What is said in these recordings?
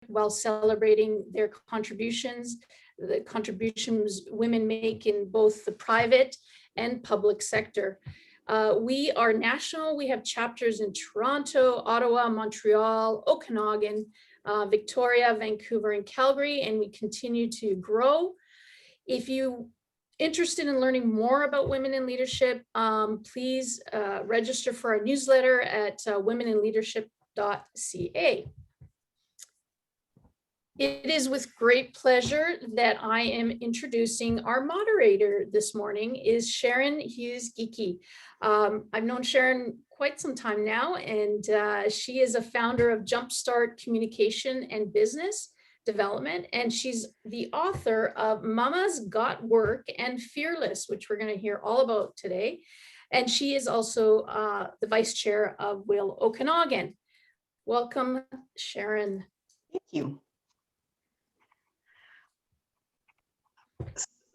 while celebrating their contributions, the contributions women make in both the private and public sector. We are national. We have chapters in Toronto, Ottawa, Montreal, Okanagan, Victoria, Vancouver, and Calgary, and we continue to grow. If you're interested in learning more about women in leadership, please register for our newsletter at womeninleadership.ca. It is with great pleasure that I am introducing our moderator this morning, is Sharon Hughes-Geekie. I've known Sharon quite some time now, and she is a founder of Jumpstart Communication and Business Development, and she's the author of Mama's Got Work and Fearless, which we're going to hear all about today. And she is also the vice chair of WIL Okanagan. Welcome, Sharon. Thank you.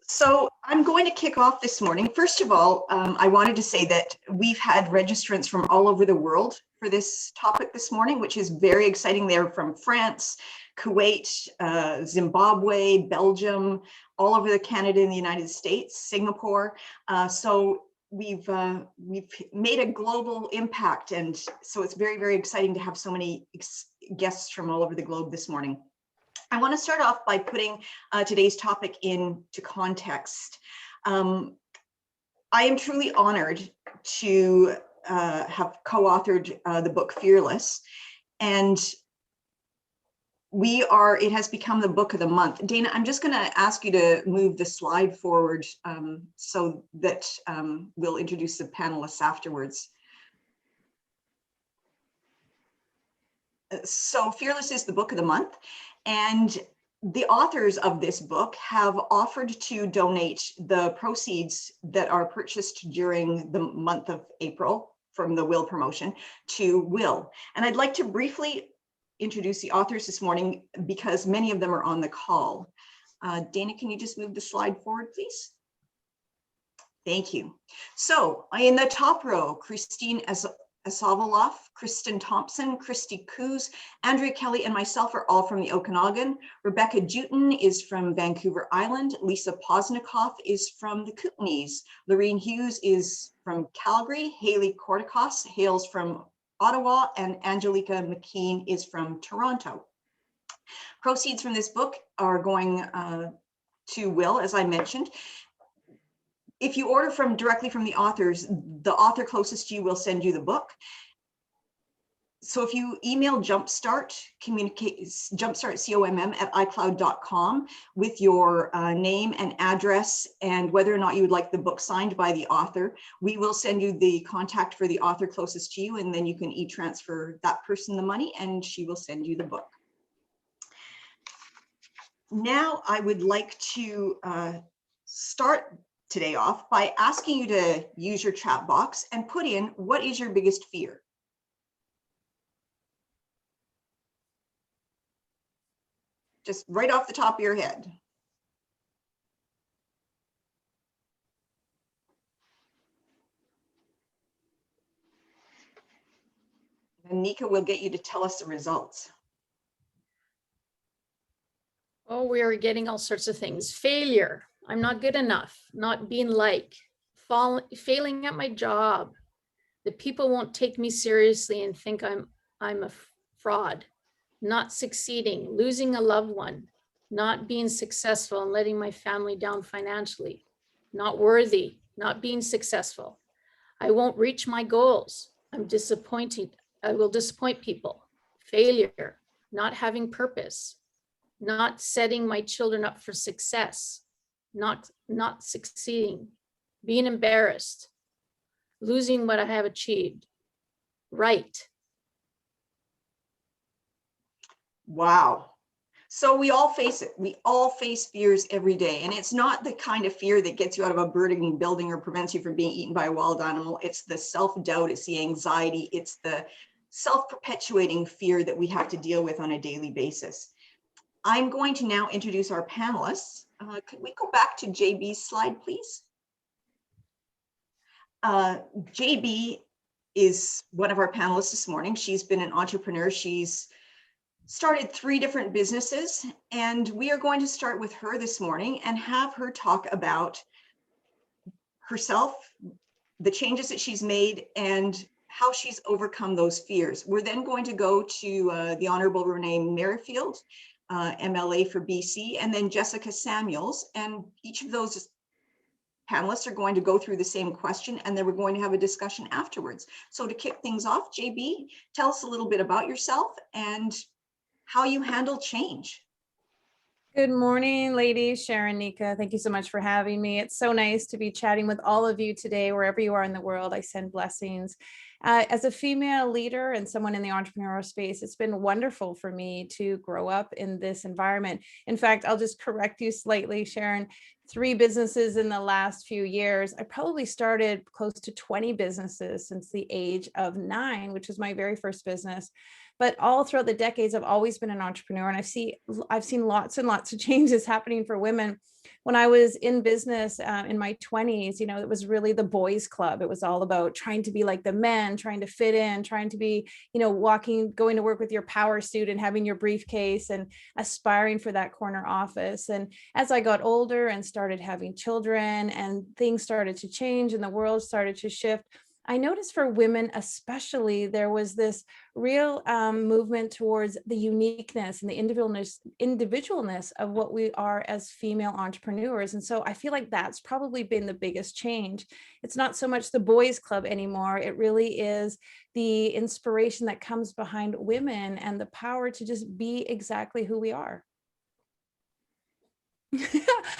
So I'm going to kick off this morning. First of all, I wanted to say that we've had registrants from all over the world for this topic this morning, which is very exciting. They're from France, Kuwait, Zimbabwe, Belgium, all over Canada and the United States, Singapore. So we've made a global impact. And so it's very, very exciting to have so many guests from all over the globe this morning. I want to start off by putting today's topic into context. I am truly honored to have co-authored the book Fearless, and it has become the book of the month. Dana, I'm just going to ask you to move the slide forward so that we'll introduce the panelists afterwards. So Fearless is the book of the month. And the authors of this book have offered to donate the proceeds that are purchased during the month of April from the WIL promotion to WIL. And I'd like to briefly introduce the authors this morning because many of them are on the call. Dana, can you just move the slide forward, please? Thank you. So in the top row, Christine Asavaloff, Kristen Thompson, Christy Coos, Andrea Kelly, and myself are all from the Okanagan. Rebecca Juten is from Vancouver Island. Lisa Posnikoff is from the Kootenays. Lorene Hughes is from Calgary. Haley Kortikos hails from Ottawa, and Angelica McKean is from Toronto. Proceeds from this book are going to WIL, as I mentioned. If you order directly from the authors, the author closest to you will send you the book. So if you email Jumpstart, jumpstart@icloud.com with your name and address and whether or not you would like the book signed by the author, we will send you the contact for the author closest to you, and then you can e-transfer that person the money and she will send you the book. Now I would like to start today off by asking you to use your chat box and put in, what is your biggest fear? Just right off the top of your head. And Nika will get you to tell us the results. Oh, we are getting all sorts of things. Failure. I'm not good enough. Not being liked. Failing at my job. The people won't take me seriously and think I'm a fraud. Not succeeding. Losing a loved one. Not being successful and letting my family down financially. Not worthy. Not being successful. I won't reach my goals. I'm disappointed. I will disappoint people. Failure. Not having purpose. Not setting my children up for success. Not succeeding, being embarrassed, losing what I have achieved. Right. Wow. So we all face it. We all face fears every day. And it's not the kind of fear that gets you out of a burning building or prevents you from being eaten by a wild animal. It's the self-doubt, it's the anxiety, it's the self-perpetuating fear that we have to deal with on a daily basis. I'm going to now introduce our panelists. Could we go back to JB's slide, please? JB is one of our panelists this morning. She's been an entrepreneur. She's started 3 different businesses, and we are going to start with her this morning and have her talk about herself, the changes that she's made, and how she's overcome those fears. We're then going to go to the Honorable Renee Merrifield, MLA for BC, and then Jessica Samuels. And each of those panelists are going to go through the same question, and then we're going to have a discussion afterwards. So to kick things off, JB, tell us a little bit about yourself and how you handle change. Good morning, ladies. Sharon, Nika, thank you so much for having me. It's so nice to be chatting with all of you today, wherever you are in the world. I send blessings. As a female leader and someone in the entrepreneurial space, it's been wonderful for me to grow up in this environment. In fact, I'll just correct you slightly, Sharon. 3 businesses in the last few years. I probably started close to 20 businesses since the age of 9, which was my very first business. But all throughout the decades, I've always been an entrepreneur, and I've seen lots and lots of changes happening for women. When I was in business in my 20s, it was really the boys' club. It was all about trying to be like the men, trying to fit in, trying to be, going to work with your power suit and having your briefcase and aspiring for that corner office. And as I got older and started having children and things started to change and the world started to shift, I noticed for women especially, there was this real movement towards the uniqueness and the individualness of what we are as female entrepreneurs. And so I feel like that's probably been the biggest change. It's not so much the boys' club anymore. It really is the inspiration that comes behind women and the power to just be exactly who we are.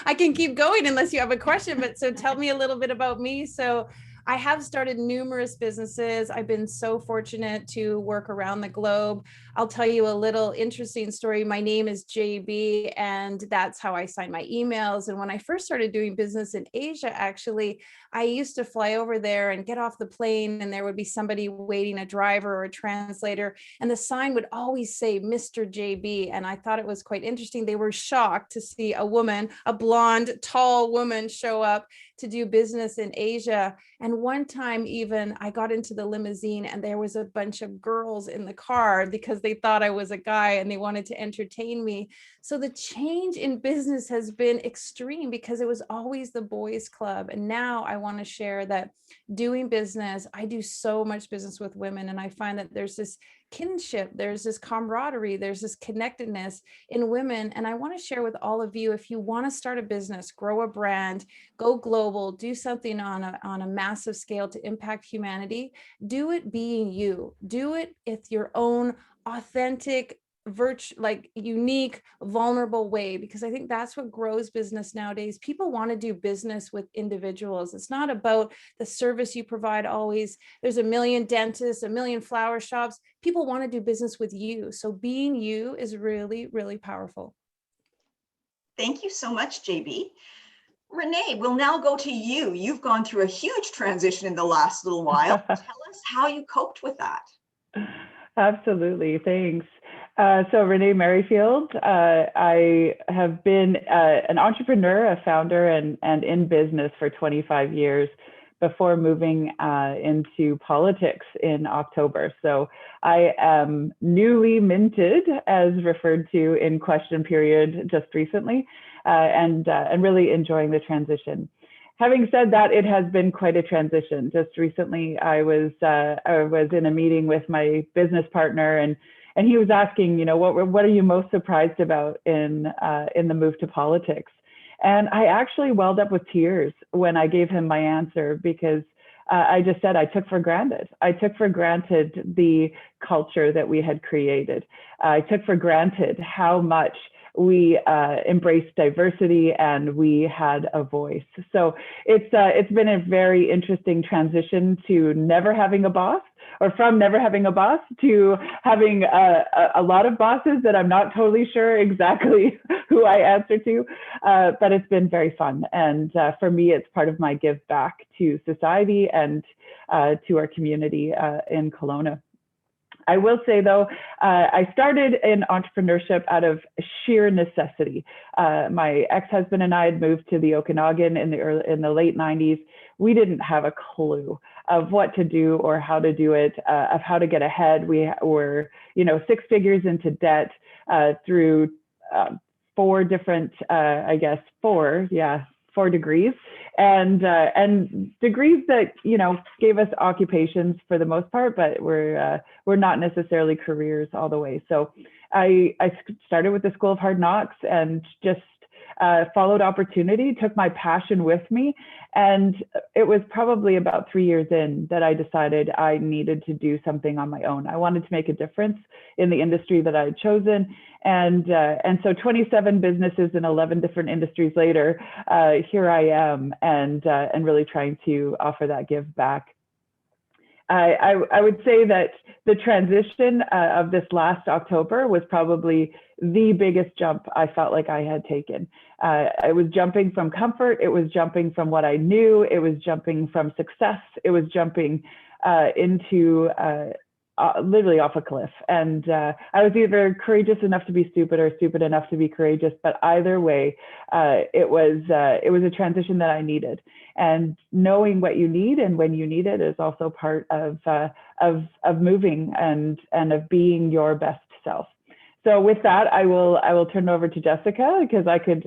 I can keep going unless you have a question, but so tell me a little bit about me. So I have started numerous businesses. I've been so fortunate to work around the globe. I'll tell you a little interesting story. My name is JB, and that's how I sign my emails. And when I first started doing business in Asia, actually, I used to fly over there and get off the plane, and there would be somebody waiting, a driver or a translator, and the sign would always say Mr. JB. And I thought it was quite interesting. They were shocked to see a woman, a blonde, tall woman show up to do business in Asia. And one time even I got into the limousine and there was a bunch of girls in the car because they thought I was a guy and they wanted to entertain me. So the change in business has been extreme because it was always the boys' club. And now I want to share that doing business, I do so much business with women, and I find that there's this kinship, there's this camaraderie, there's this connectedness in women. And I want to share with all of you, if you want to start a business, grow a brand, go global, do something on a massive scale to impact humanity, do it being you. Do it with your own authentic, unique, vulnerable way, because I think that's what grows business nowadays. People want to do business with individuals. It's not about the service you provide always. There's a million dentists, a million flower shops. People want to do business with you. So being you is really, really powerful. Thank you so much, JB. Renee, we'll now go to you. You've gone through a huge transition in the last little while. Tell us how you coped with that. Absolutely, thanks. So Renee Merrifield, I have been an entrepreneur, a founder, and in business for 25 years before moving into politics in October. So I am newly minted, as referred to in question period just recently, and really enjoying the transition. Having said that, it has been quite a transition. Just recently, I was in a meeting with my business partner, and he was asking, what are you most surprised about in the move to politics? And I actually welled up with tears when I gave him my answer, because I just said I took for granted. I took for granted the culture that we had created. I took for granted how much we embraced diversity and we had a voice. So it's been a very interesting transition to never having a boss, or from never having a boss to having a lot of bosses that I'm not totally sure exactly who I answer to, but it's been very fun. And for me, it's part of my give back to society and to our community in Kelowna. I will say, though, I started in entrepreneurship out of sheer necessity. My ex-husband and I had moved to the Okanagan in the late 90s. We didn't have a clue of what to do or how to do it, of how to get ahead. We were, 6 figures into debt through 4 different, four degrees, and degrees that gave us occupations for the most part, but were not necessarily careers all the way. So I started with the School of Hard Knocks and just followed opportunity, took my passion with me. And it was probably about 3 years in that I decided I needed to do something on my own. I wanted to make a difference in the industry that I had chosen. And so 27 businesses in 11 different industries later, here I am, and really trying to offer that give back. I would say that the transition of this last October was probably the biggest jump I felt like I had taken. I was jumping from comfort. It was jumping from what I knew. It was jumping from success. It was jumping into literally off a cliff. And I was either courageous enough to be stupid or stupid enough to be courageous. But either way, it was a transition that I needed. And knowing what you need and when you need it is also part of moving and of being your best self. So with that, I will turn it over to Jessica, because I could,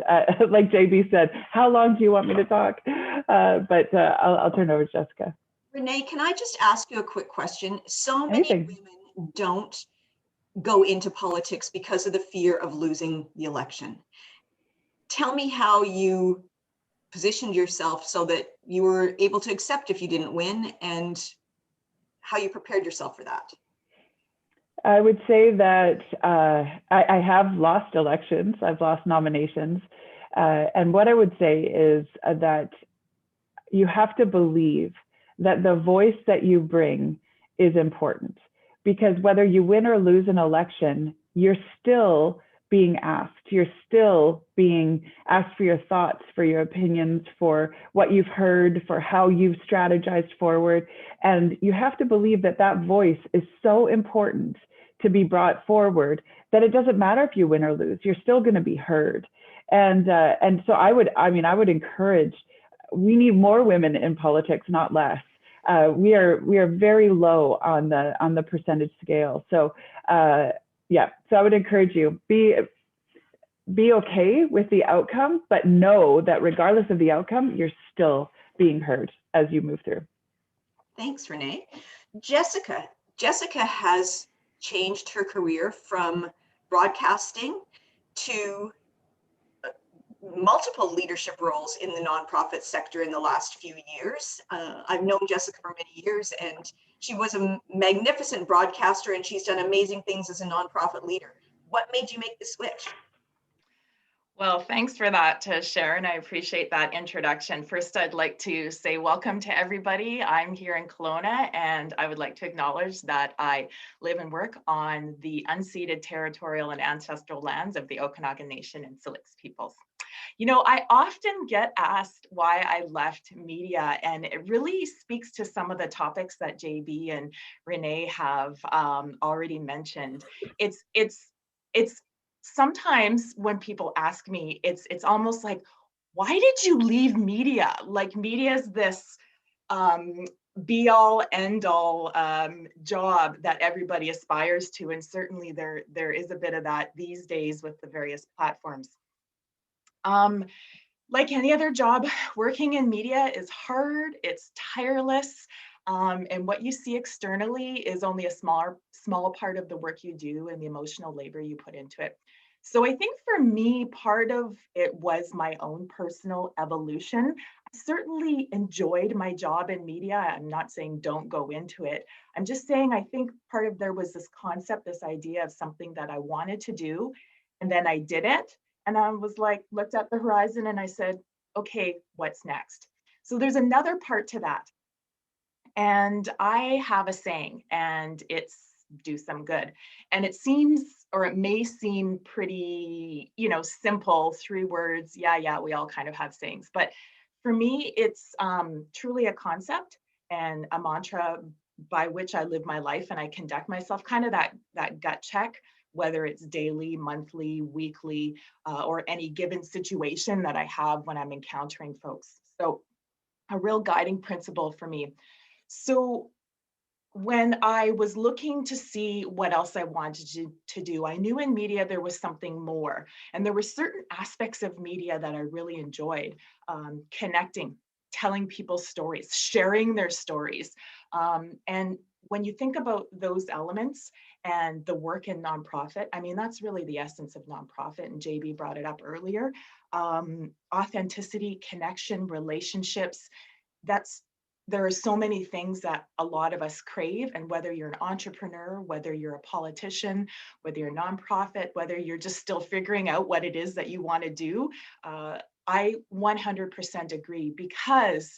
like JB said, how long do you want me to talk? But I'll turn it over to Jessica. Renee, can I just ask you a quick question? So many Anything. women don't go into politics because of the fear of losing the election. Tell me how you positioned yourself so that you were able to accept if you didn't win, and how you prepared yourself for that. I would say that I have lost elections. I've lost nominations. And what I would say is that you have to believe that the voice that you bring is important, because whether you win or lose an election, you're still being asked. You're still being asked for your thoughts, for your opinions, for what you've heard, for how you've strategized forward. And you have to believe that that voice is so important to be brought forward that it doesn't matter if you win or lose, you're still going to be heard. And so I would encourage, we need more women in politics, not less. We are very low on the percentage scale. So so I would encourage you, be okay with the outcome, but know that regardless of the outcome, you're still being heard as you move through. Thanks, Renee. Jessica has changed her career from broadcasting to multiple leadership roles in the nonprofit sector in the last few years. I've known Jessica for many years, and she was a magnificent broadcaster, and she's done amazing things as a nonprofit leader. What made you make the switch? Well, thanks for that, Sharon. I appreciate that introduction. First, I'd like to say welcome to everybody. I'm here in Kelowna, and I would like to acknowledge that I live and work on the unceded territorial and ancestral lands of the Okanagan Nation and Silex peoples. I often get asked why I left media, and it really speaks to some of the topics that JB and Renee have already mentioned. It's sometimes when people ask me, it's almost like, why did you leave media? Like, media is this be all end all job that everybody aspires to, and certainly there is a bit of that these days with the various platforms. Like any other job, working in media is hard, it's tireless, and what you see externally is only a small part of the work you do and the emotional labor you put into it. So I think for me, part of it was my own personal evolution. I certainly enjoyed my job in media. I'm not saying don't go into it. I'm just saying I think part of there was this concept, this idea of something that I wanted to do, and then I did it. And I was like, looked at the horizon and I said, okay, what's next? So there's another part to that. And I have a saying, and it's do some good. And it seems, or it may seem pretty, simple, 3 words. Yeah, we all kind of have sayings. But for me, it's truly a concept and a mantra by which I live my life and I conduct myself, kind of that gut check, whether it's daily, monthly, weekly, or any given situation that I have when I'm encountering folks. So a real guiding principle for me. So when I was looking to see what else I wanted to do, I knew in media there was something more. And there were certain aspects of media that I really enjoyed, connecting, telling people stories, sharing their stories. And when you think about those elements and the work in nonprofit, I mean, that's really the essence of nonprofit. And JB brought it up earlier. Authenticity, connection, relationships, there are so many things that a lot of us crave. And whether you're an entrepreneur, whether you're a politician, whether you're a nonprofit, whether you're just still figuring out what it is that you want to do, I 100% agree, because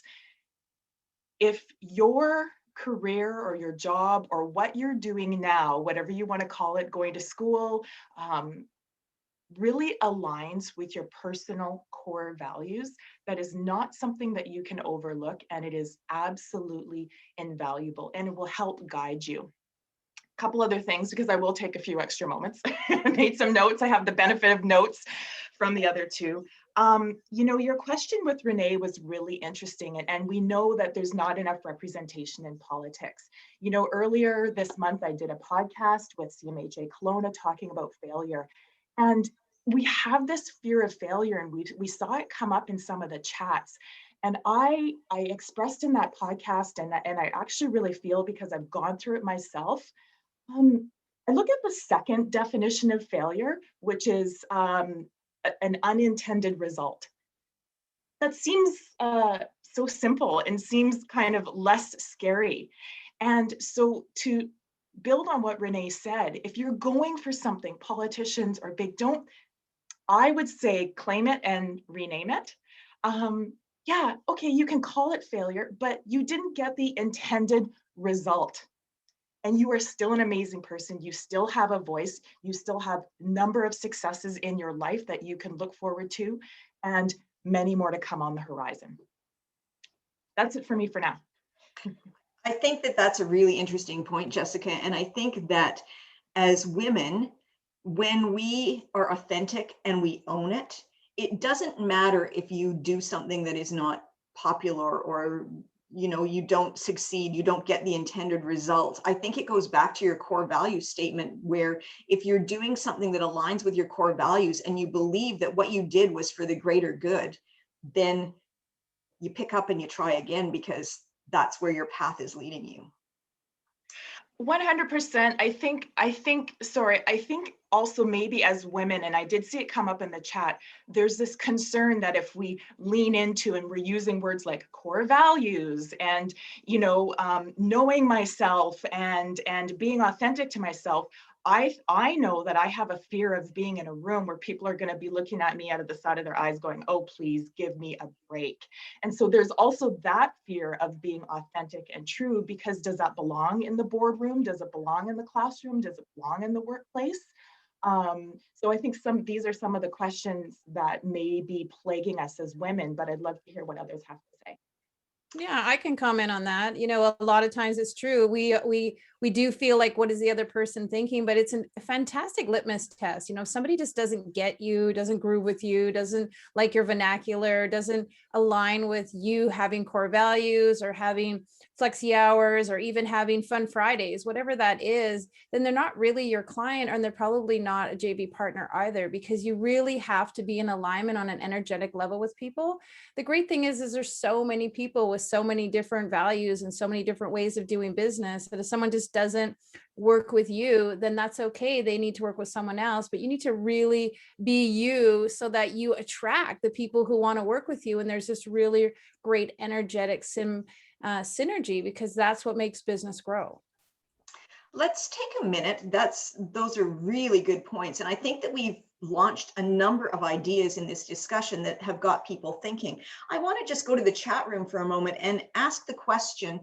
if your career or your job or what you're doing now, whatever you want to call it, going to school, really aligns with your personal core values, that is not something that you can overlook, and it is absolutely invaluable, and it will help guide you. A couple other things, because I will take a few extra moments. I made some notes. I have the benefit of notes from the other two. You know, your question with Renee was really interesting, and we know that there's not enough representation in politics. You know, earlier this month, I did a podcast with CMHA Kelowna talking about failure. And we have this fear of failure, and we saw it come up in some of the chats. And I expressed in that podcast, and I actually really feel, because I've gone through it myself, I look at the second definition of failure, which is an unintended result. That seems so simple and seems kind of less scary. And so to build on what Renee said, if you're going for something, politicians or big, I would say claim it and rename it. Yeah, okay, you can call it failure, but you didn't get the intended result. And you are still an amazing person. You still have a voice. You still have a number of successes in your life that you can look forward to, and many more to come on the horizon. That's it for me for now. I think that that's a really interesting point, Jessica. And I think that as women, when we are authentic and we own it, it doesn't matter if you do something that is not popular, or you don't succeed, you don't get the intended result. I think it goes back to your core value statement, where if you're doing something that aligns with your core values and you believe that what you did was for the greater good, then you pick up and you try again, because that's where your path is leading you. 100%. I think also maybe as women, and I did see it come up in the chat, there's this concern that if we lean into, and we're using words like core values and, knowing myself and being authentic to myself, I know that I have a fear of being in a room where people are going to be looking at me out of the side of their eyes going, oh, please give me a break. And so there's also that fear of being authentic and true, because does that belong in the boardroom? Does it belong in the classroom? Does it belong in the workplace? So I think these are some of the questions that may be plaguing us as women, but I'd love to hear what others have to say. Yeah, I can comment on that. A lot of times it's true. We do feel like, what is the other person thinking? But it's a fantastic litmus test. If somebody just doesn't get you, doesn't groove with you, doesn't like your vernacular, doesn't align with you having core values, or having flexi hours, or even having fun Fridays, whatever that is, then they're not really your client, and they're probably not a JV partner either, because you really have to be in alignment on an energetic level with people. The great thing is there's so many people with so many different values and so many different ways of doing business, that if someone just doesn't work with you, then that's okay. They need to work with someone else, but you need to really be you, so that you attract the people who want to work with you. And there's this really great energetic synergy, because that's what makes business grow. Let's take a minute. Those are really good points. And I think that we've launched a number of ideas in this discussion that have got people thinking. I want to just go to the chat room for a moment and ask the question,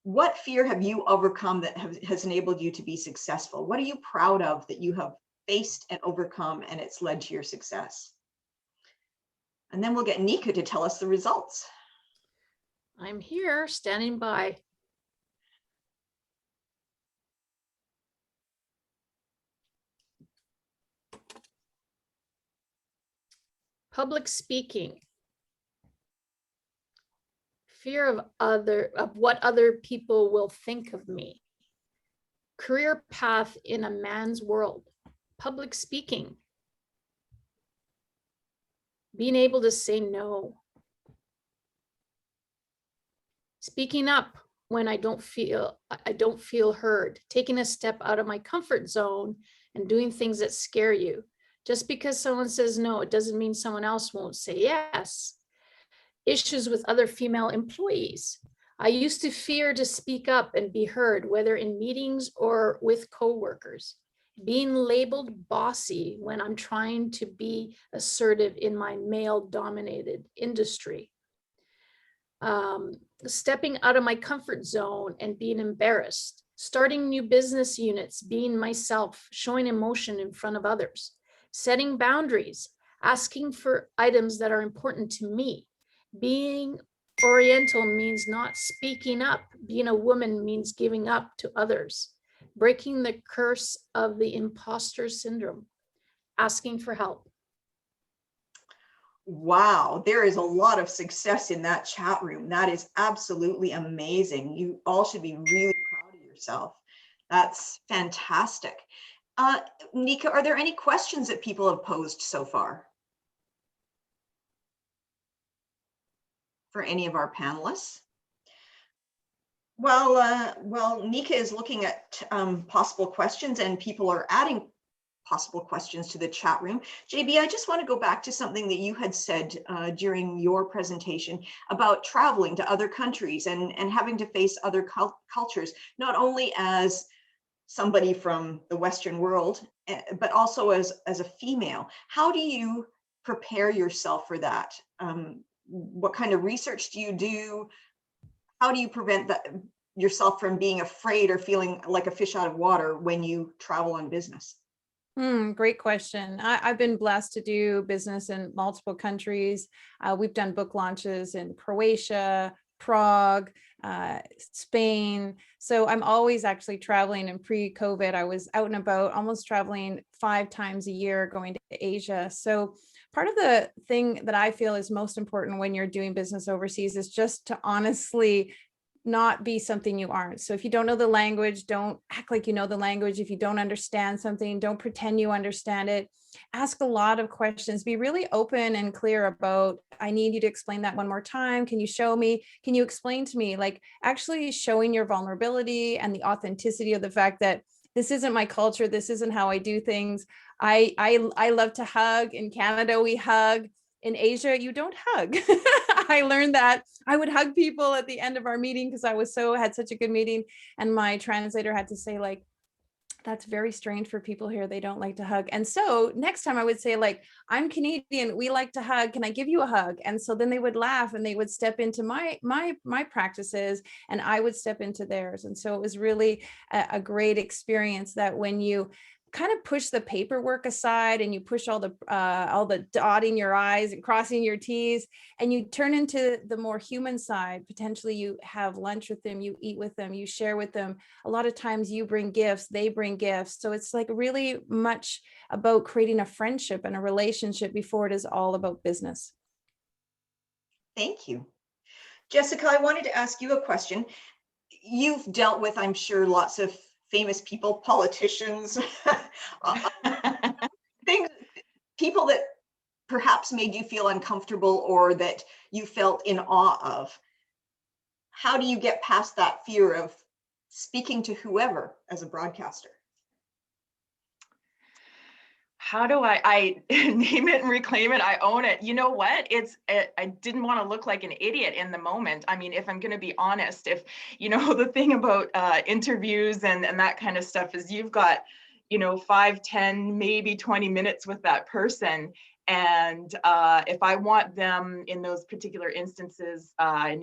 what fear have you overcome that has enabled you to be successful? What are you proud of that you have faced and overcome, and it's led to your success? And then we'll get Nika to tell us the results. I'm here, standing by. Public speaking. fear of what other people will think of me. Career path in a man's world, public speaking, being able to say no, speaking up when I don't feel heard, taking a step out of my comfort zone and doing things that scare you. Just because someone says no, it doesn't mean someone else won't say yes. Issues with other female employees. I used to fear to speak up and be heard, whether in meetings or with coworkers. Being labeled bossy when I'm trying to be assertive in my male-dominated industry. Stepping out of my comfort zone and being embarrassed. Starting new business units, being myself, showing emotion in front of others. Setting boundaries, asking for items that are important to me. Being Oriental means not speaking up. Being a woman means giving up to others. Breaking the curse of the imposter syndrome. Asking for help. Wow, there is a lot of success in that chat room. That is absolutely amazing. You all should be really proud of yourself. That's fantastic. Nika, are there any questions that people have posed so far for any of our panelists? Well, Nika is looking at possible questions, and people are adding possible questions to the chat room. JB, I just want to go back to something that you had said during your presentation about traveling to other countries and having to face other cultures, not only as somebody from the Western world, but also as a female. How do you prepare yourself for that? What kind of research do you do? How do you prevent yourself from being afraid or feeling like a fish out of water when you travel on business? Great question. I've been blessed to do business in multiple countries. We've done book launches in Croatia, Prague, Spain. So I'm always actually traveling. And pre-COVID, I was out and about, almost traveling 5 times a year, going to Asia. So part of the thing that I feel is most important when you're doing business overseas is just to honestly not be something you aren't. So if you don't know the language, don't act like you know the language. If you don't understand something, don't pretend you understand it. Ask a lot of questions. Be really open and clear about, I need you to explain that one more time. Can you show me? Can you explain to me? Like actually showing your vulnerability and the authenticity of the fact that this isn't my culture. This isn't how I do things. I love to hug. In Canada, we hug. In Asia, you don't hug. I learned that I would hug people at the end of our meeting because I had such a good meeting. And my translator had to say, like, that's very strange for people here. They don't like to hug. And so next time I would say, like, I'm Canadian. We like to hug. Can I give you a hug? And so then they would laugh and they would step into my practices and I would step into theirs. And so it was really a great experience that when you kind of push the paperwork aside and you push all the dotting your I's and crossing your T's and you turn into the more human side. Potentially you have lunch with them, you eat with them, you share with them. A lot of times you bring gifts, they bring gifts. So it's like really much about creating a friendship and a relationship before it is all about business. Thank you. Jessica, I wanted to ask you a question. You've dealt with, I'm sure, lots of famous people, politicians, people that perhaps made you feel uncomfortable or that you felt in awe of. How do you get past that fear of speaking to whoever as a broadcaster? How do I name it and reclaim it? I own it. You know what? I didn't want to look like an idiot in the moment. I mean, if I'm going to be honest, the thing about interviews and that kind of stuff is you've got, 5, 10, maybe 20 minutes with that person. And if I want them in those particular instances, I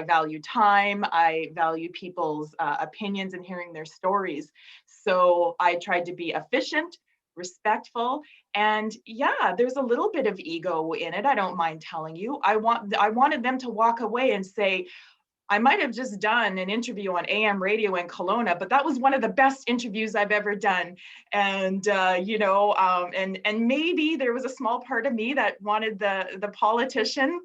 value time, I value people's opinions and hearing their stories. So I tried to be efficient, respectful, and yeah, there's a little bit of ego in it. I don't mind telling you. I wanted them to walk away and say, I might have just done an interview on AM radio in Kelowna, but that was one of the best interviews I've ever done. And and maybe there was a small part of me that wanted the politician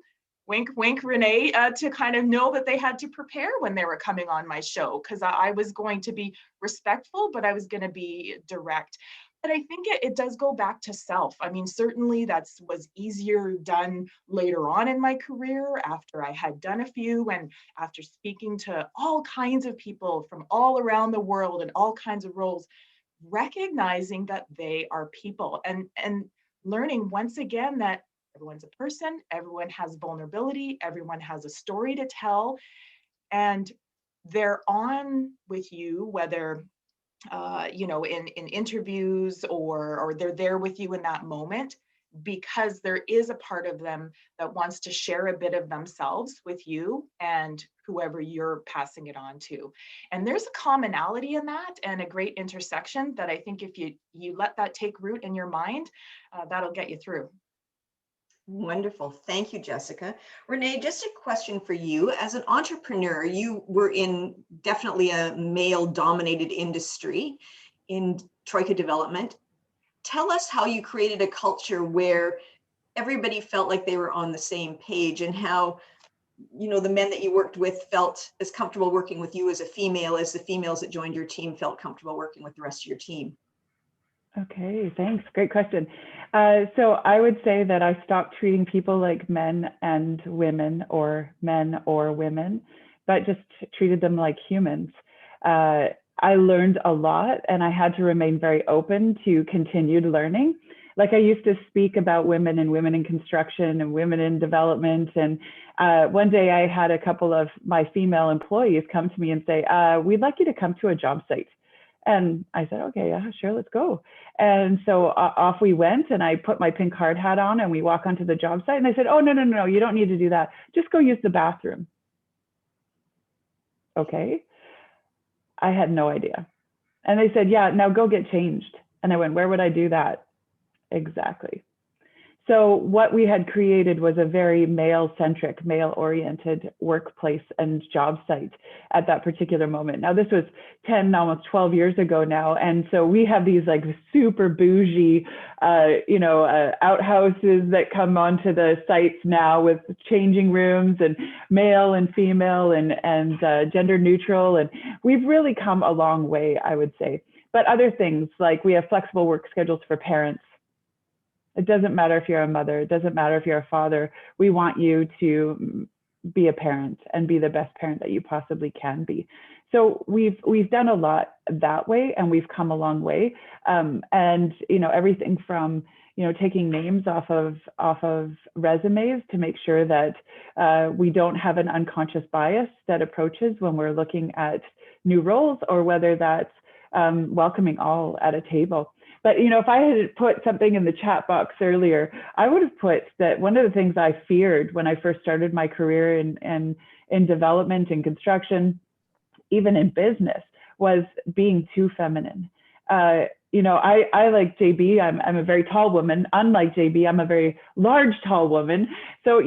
wink, wink, Renee, to kind of know that they had to prepare when they were coming on my show, because I was going to be respectful, but I was going to be direct. But I think it does go back to self. I mean, certainly was easier done later on in my career after I had done a few and after speaking to all kinds of people from all around the world and all kinds of roles, recognizing that they are people and learning once again that everyone's a person, everyone has vulnerability, everyone has a story to tell, and they're on with you, whether in interviews or they're there with you in that moment, because there is a part of them that wants to share a bit of themselves with you and whoever you're passing it on to. And there's a commonality in that and a great intersection that I think if you let that take root in your mind, that'll get you through. Wonderful. Thank you, Jessica. Renee, just a question for you. As an entrepreneur, you were in definitely a male-dominated industry in Troika development. Tell us how you created a culture where everybody felt like they were on the same page, and how, the men that you worked with felt as comfortable working with you as a female as the females that joined your team felt comfortable working with the rest of your team. Okay, thanks. Great question. So I would say that I stopped treating people like men and women, or men or women, but just treated them like humans. I learned a lot, and I had to remain very open to continued learning. Like, I used to speak about women and women in construction and women in development. And one day I had a couple of my female employees come to me and say, we'd like you to come to a job site. And I said, okay, yeah, sure, let's go. And so off we went, and I put my pink hard hat on, and we walk onto the job site, and they said, oh, no, you don't need to do that. Just go use the bathroom. Okay. I had no idea. And they said, yeah, now go get changed. And I went, where would I do that? Exactly. So what we had created was a very male-centric, male-oriented workplace and job site at that particular moment. Now, this was 10, almost 12 years ago now. And so we have these like super bougie, outhouses that come onto the sites now with changing rooms and male and female and gender neutral. And we've really come a long way, I would say. But other things, like we have flexible work schedules for parents. It doesn't matter if you're a mother, it doesn't matter if you're a father. We want you to be a parent and be the best parent that you possibly can be. So we've done a lot that way, and we've come a long way. And everything from taking names off of resumes to make sure that we don't have an unconscious bias that approaches when we're looking at new roles, or whether that's welcoming all at a table. But, if I had put something in the chat box earlier, I would have put that one of the things I feared when I first started my career in development and construction, even in business, was being too feminine. I like JB, I'm a very tall woman. Unlike JB, I'm a very large, tall woman. So,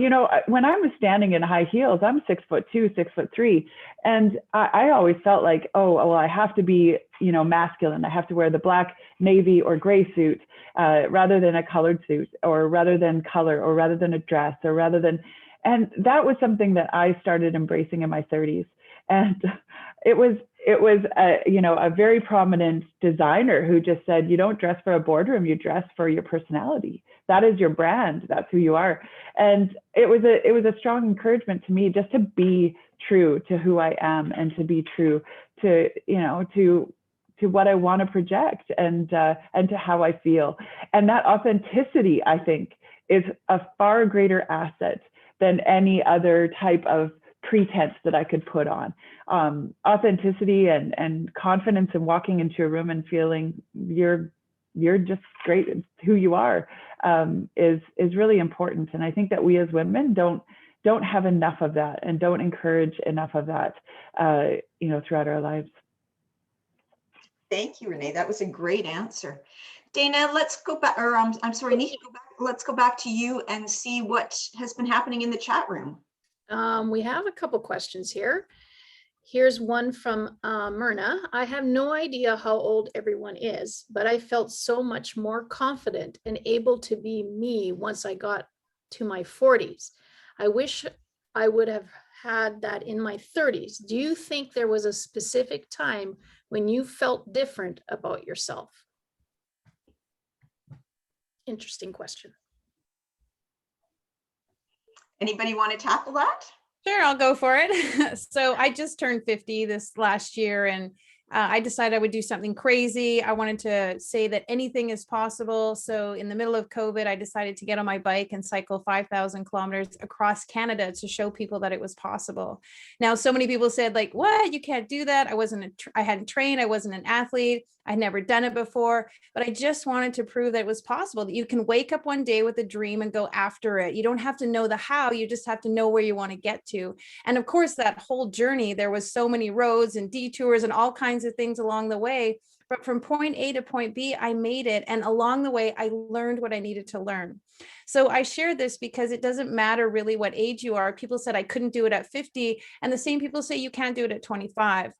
when I was standing in high heels, I'm 6'2", 6'3". And I always felt like, oh, well, I have to be, masculine. I have to wear the black, navy, or gray suit rather than a colored suit, or rather than color, or rather than a dress, or rather than, and that was something that I started embracing in my 30s. And it was a very prominent designer who just said, you don't dress for a boardroom, you dress for your personality. That is your brand. That's who you are. And it was a strong encouragement to me just to be true to who I am, and to be true to what I want to project, and to how I feel. And that authenticity, I think, is a far greater asset than any other type of pretense that I could put on. Authenticity and confidence in walking into a room and feeling you're just great, who you are, is really important. And I think that we as women don't have enough of that, and don't encourage enough of that, throughout our lives. Thank you, Renee. That was a great answer. Dana, let's go back, or I'm sorry, Nisha, let's go back to you and see what has been happening in the chat room. We have a couple questions here. Here's one from Myrna. I have no idea how old everyone is, but I felt so much more confident and able to be me once I got to my 40s. I wish I would have had that in my 30s. Do you think there was a specific time when you felt different about yourself? Interesting question. Anybody want to tackle that? Sure, I'll go for it. So I just turned 50 this last year, and I decided I would do something crazy. I wanted to say that anything is possible. So in the middle of COVID, I decided to get on my bike and cycle 5,000 kilometers across Canada to show people that it was possible. Now, so many people said, like, what? You can't do that. I hadn't trained. I wasn't an athlete. I'd never done it before, but I just wanted to prove that it was possible, that you can wake up one day with a dream and go after it. You don't have to know the how, you just have to know where you want to get to. And of course, that whole journey, there was so many roads and detours and all kinds of things along the way. But from point A to point B, I made it. And along the way, I learned what I needed to learn. So I share this because it doesn't matter really what age you are. People said I couldn't do it at 50, and the same people say you can't do it at 25.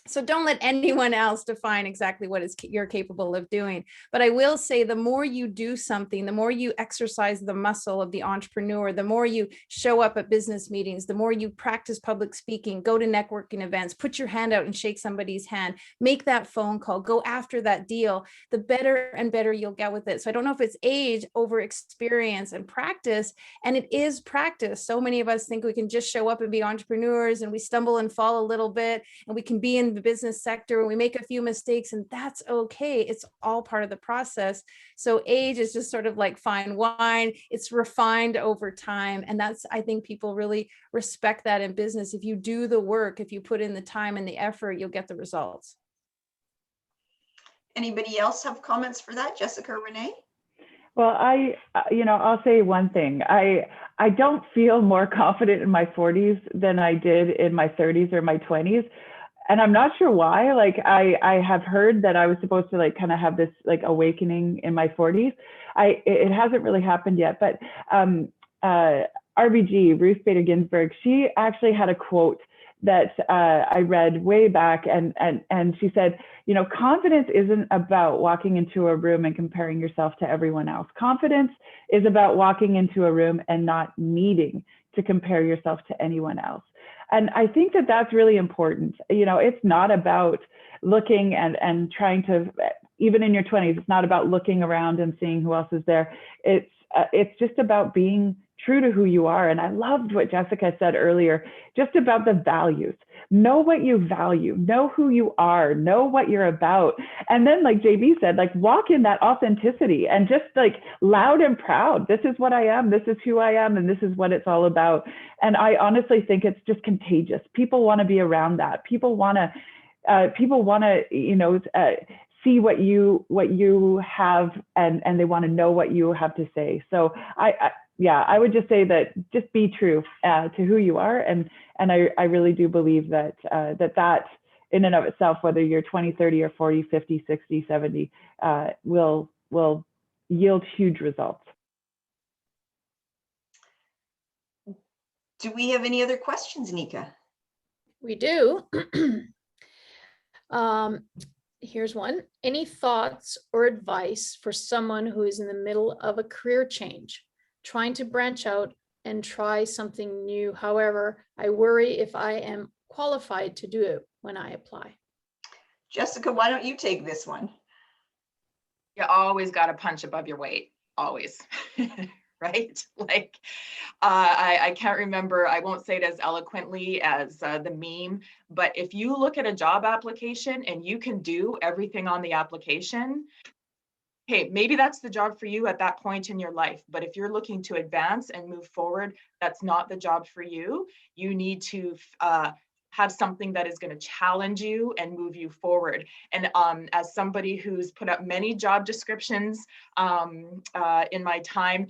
So don't let anyone else define exactly what you're capable of doing. But I will say, the more you do something, the more you exercise the muscle of the entrepreneur, the more you show up at business meetings, the more you practice public speaking, go to networking events, put your hand out and shake somebody's hand, make that phone call, go after that deal, the better and better you'll get with it. So I don't know if it's age over experience and practice, and it is practice. So many of us think we can just show up and be entrepreneurs, and we stumble and fall a little bit, and we can be in the business sector and we make a few mistakes, and that's okay. It's all part of the process. So age is just sort of like fine wine. It's refined over time. And that's, I think people really respect that in business. If you do the work, if you put in the time and the effort, you'll get the results. Anybody else have comments for that? Jessica or Renee? Well, I'll say one thing. I don't feel more confident in my 40s than I did in my 30s or my 20s. And I'm not sure why. Like I have heard that I was supposed to like kind of have this like awakening in my 40s. It hasn't really happened yet, but RBG, Ruth Bader Ginsburg, she actually had a quote that I read way back, and she said, confidence isn't about walking into a room and comparing yourself to everyone else. Confidence is about walking into a room and not needing to compare yourself to anyone else. And I think that that's really important. It's not about looking and trying to, even in your 20s, it's not about looking around and seeing who else is there. It's just about being true to who you are. And I loved what Jessica said earlier, just about the values. Know what you value, know who you are, know what you're about. And then, like JB said, like walk in that authenticity and just like loud and proud. This is what I am. This is who I am. And this is what it's all about. And I honestly think it's just contagious. People want to be around that. People want to, see what you have, and they want to know what you have to say. So I would just say that just be true to who you are. And I really do believe that that in and of itself, whether you're 20, 30 or 40, 50, 60, 70, will yield huge results. Do we have any other questions, Nika? We do. Here's one. Any thoughts or advice for someone who is in the middle of a career change, trying to branch out and try something new? However, I worry if I am qualified to do it when I apply. Jessica, why don't you take this one? You always got to punch above your weight, always. Right? Like, I can't remember, I won't say it as eloquently as the meme, but if you look at a job application and you can do everything on the application, hey, maybe that's the job for you at that point in your life. But if you're looking to advance and move forward, that's not the job for you. You need to have something that is going to challenge you and move you forward. And as somebody who's put up many job descriptions in my time,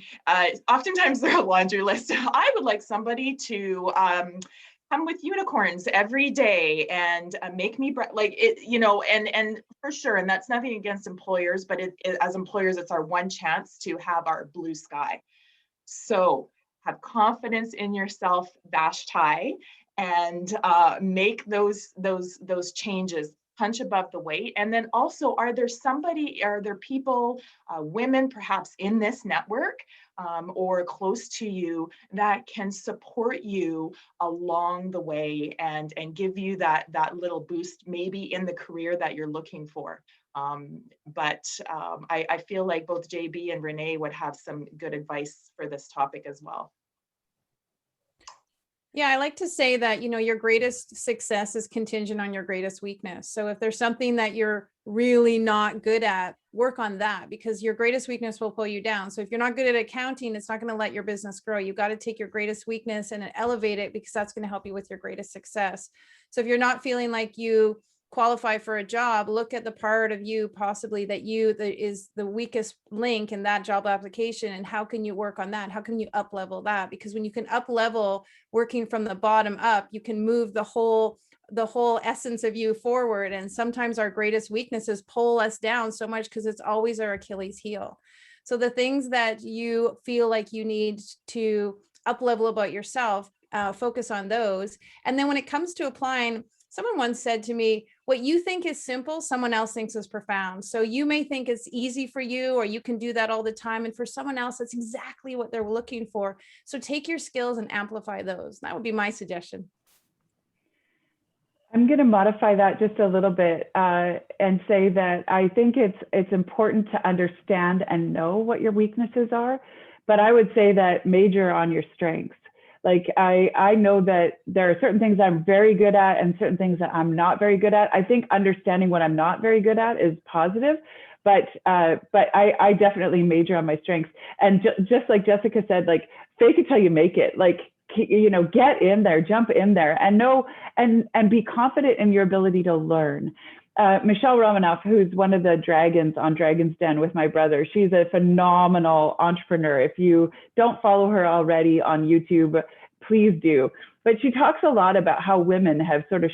oftentimes they're a laundry list. I would like somebody to come with unicorns every day and make me like it, and for sure. And that's nothing against employers, but as employers, it's our one chance to have our blue sky. So have confidence in yourself, Vashti, and make those changes. punch above the weight? And then also, are there people, women perhaps in this network or close to you that can support you along the way and give you that little boost maybe in the career that you're looking for? I feel like both JB and Renee would have some good advice for this topic as well. Yeah, I like to say that, your greatest success is contingent on your greatest weakness. So if there's something that you're really not good at, work on that, because your greatest weakness will pull you down. So if you're not good at accounting, it's not going to let your business grow. You got to take your greatest weakness and elevate it, because that's going to help you with your greatest success. So if you're not feeling like you qualify for a job, look at the part of you possibly that is the weakest link in that job application, and how can you work on that? How can you up level that? Because when you can up level working from the bottom up, you can move the whole essence of you forward. And sometimes our greatest weaknesses pull us down so much because it's always our Achilles heel. So the things that you feel like you need to up level about yourself, focus on those. And then when it comes to applying, someone once said to me, what you think is simple, someone else thinks is profound. So you may think it's easy for you, or you can do that all the time. And for someone else, that's exactly what they're looking for. So take your skills and amplify those. That would be my suggestion. I'm going to modify that just a little bit and say that I think it's important to understand and know what your weaknesses are. But I would say that major on your strengths. Like I know that there are certain things I'm very good at and certain things that I'm not very good at. I think understanding what I'm not very good at is positive, but I definitely major on my strengths. And just like Jessica said, like fake it till you make it. Like, get in there, jump in there, and know and be confident in your ability to learn. Michelle Romanoff, who's one of the dragons on Dragon's Den with my brother, she's a phenomenal entrepreneur. If you don't follow her already on YouTube, please do. But she talks a lot about how women have sort of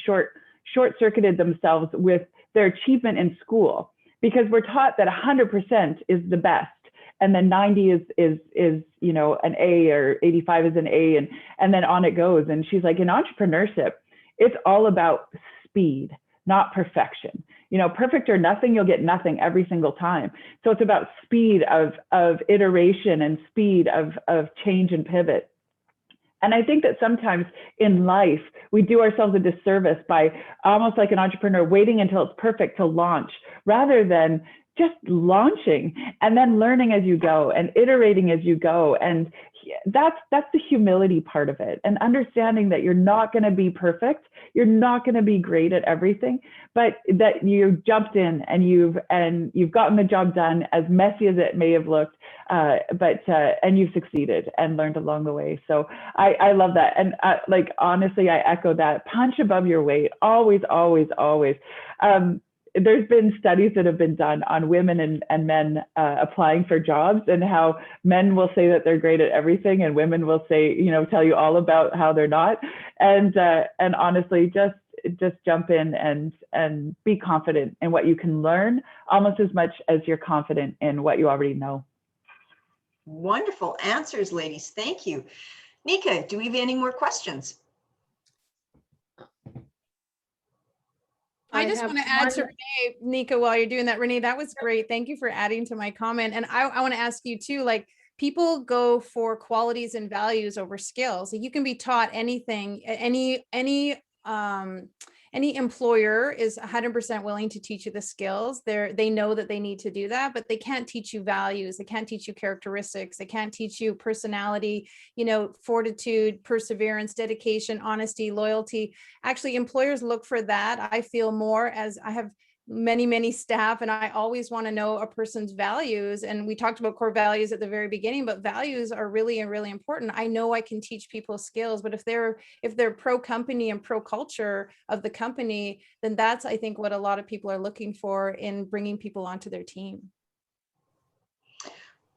short-circuited themselves with their achievement in school, because we're taught that 100% is the best, and then 90 is an A, or 85 is an A, and then on it goes. And she's like, in entrepreneurship, it's all about speed, not perfection. Perfect or nothing, you'll get nothing every single time. So it's about speed of iteration and speed of change and pivot. And I think that sometimes in life, we do ourselves a disservice by, almost like an entrepreneur, waiting until it's perfect to launch, rather than just launching and then learning as you go and iterating as you go. And that's the humility part of it, and understanding that you're not going to be perfect, you're not going to be great at everything, but that you jumped in and you've gotten the job done, as messy as it may have looked, and you've succeeded and learned along the way. So I love that. And like, honestly, I echo that. Punch above your weight, always, always, always. There's been studies that have been done on women and men applying for jobs, and how men will say that they're great at everything, and women will say, tell you all about how they're not. And honestly, just jump in and be confident in what you can learn, almost as much as you're confident in what you already know. Wonderful answers, ladies. Thank you. Nika, do we have any more questions? I just want to add to Renee, Nika, while you're doing that. Renee, that was great. Thank you for adding to my comment. And I want to ask you too, like, people go for qualities and values over skills. You can be taught anything. Any employer is 100% willing to teach you the skills. They know that they need to do that, but they can't teach you values. They can't teach you characteristics. They can't teach you personality, fortitude, perseverance, dedication, honesty, loyalty. Actually, employers look for that. I feel more, as I have many staff, and I always want to know a person's values. And we talked about core values at the very beginning, but values are really important. I know I can teach people skills, but if they're pro company and pro culture of the company, then that's, I think, what a lot of people are looking for in bringing people onto their team.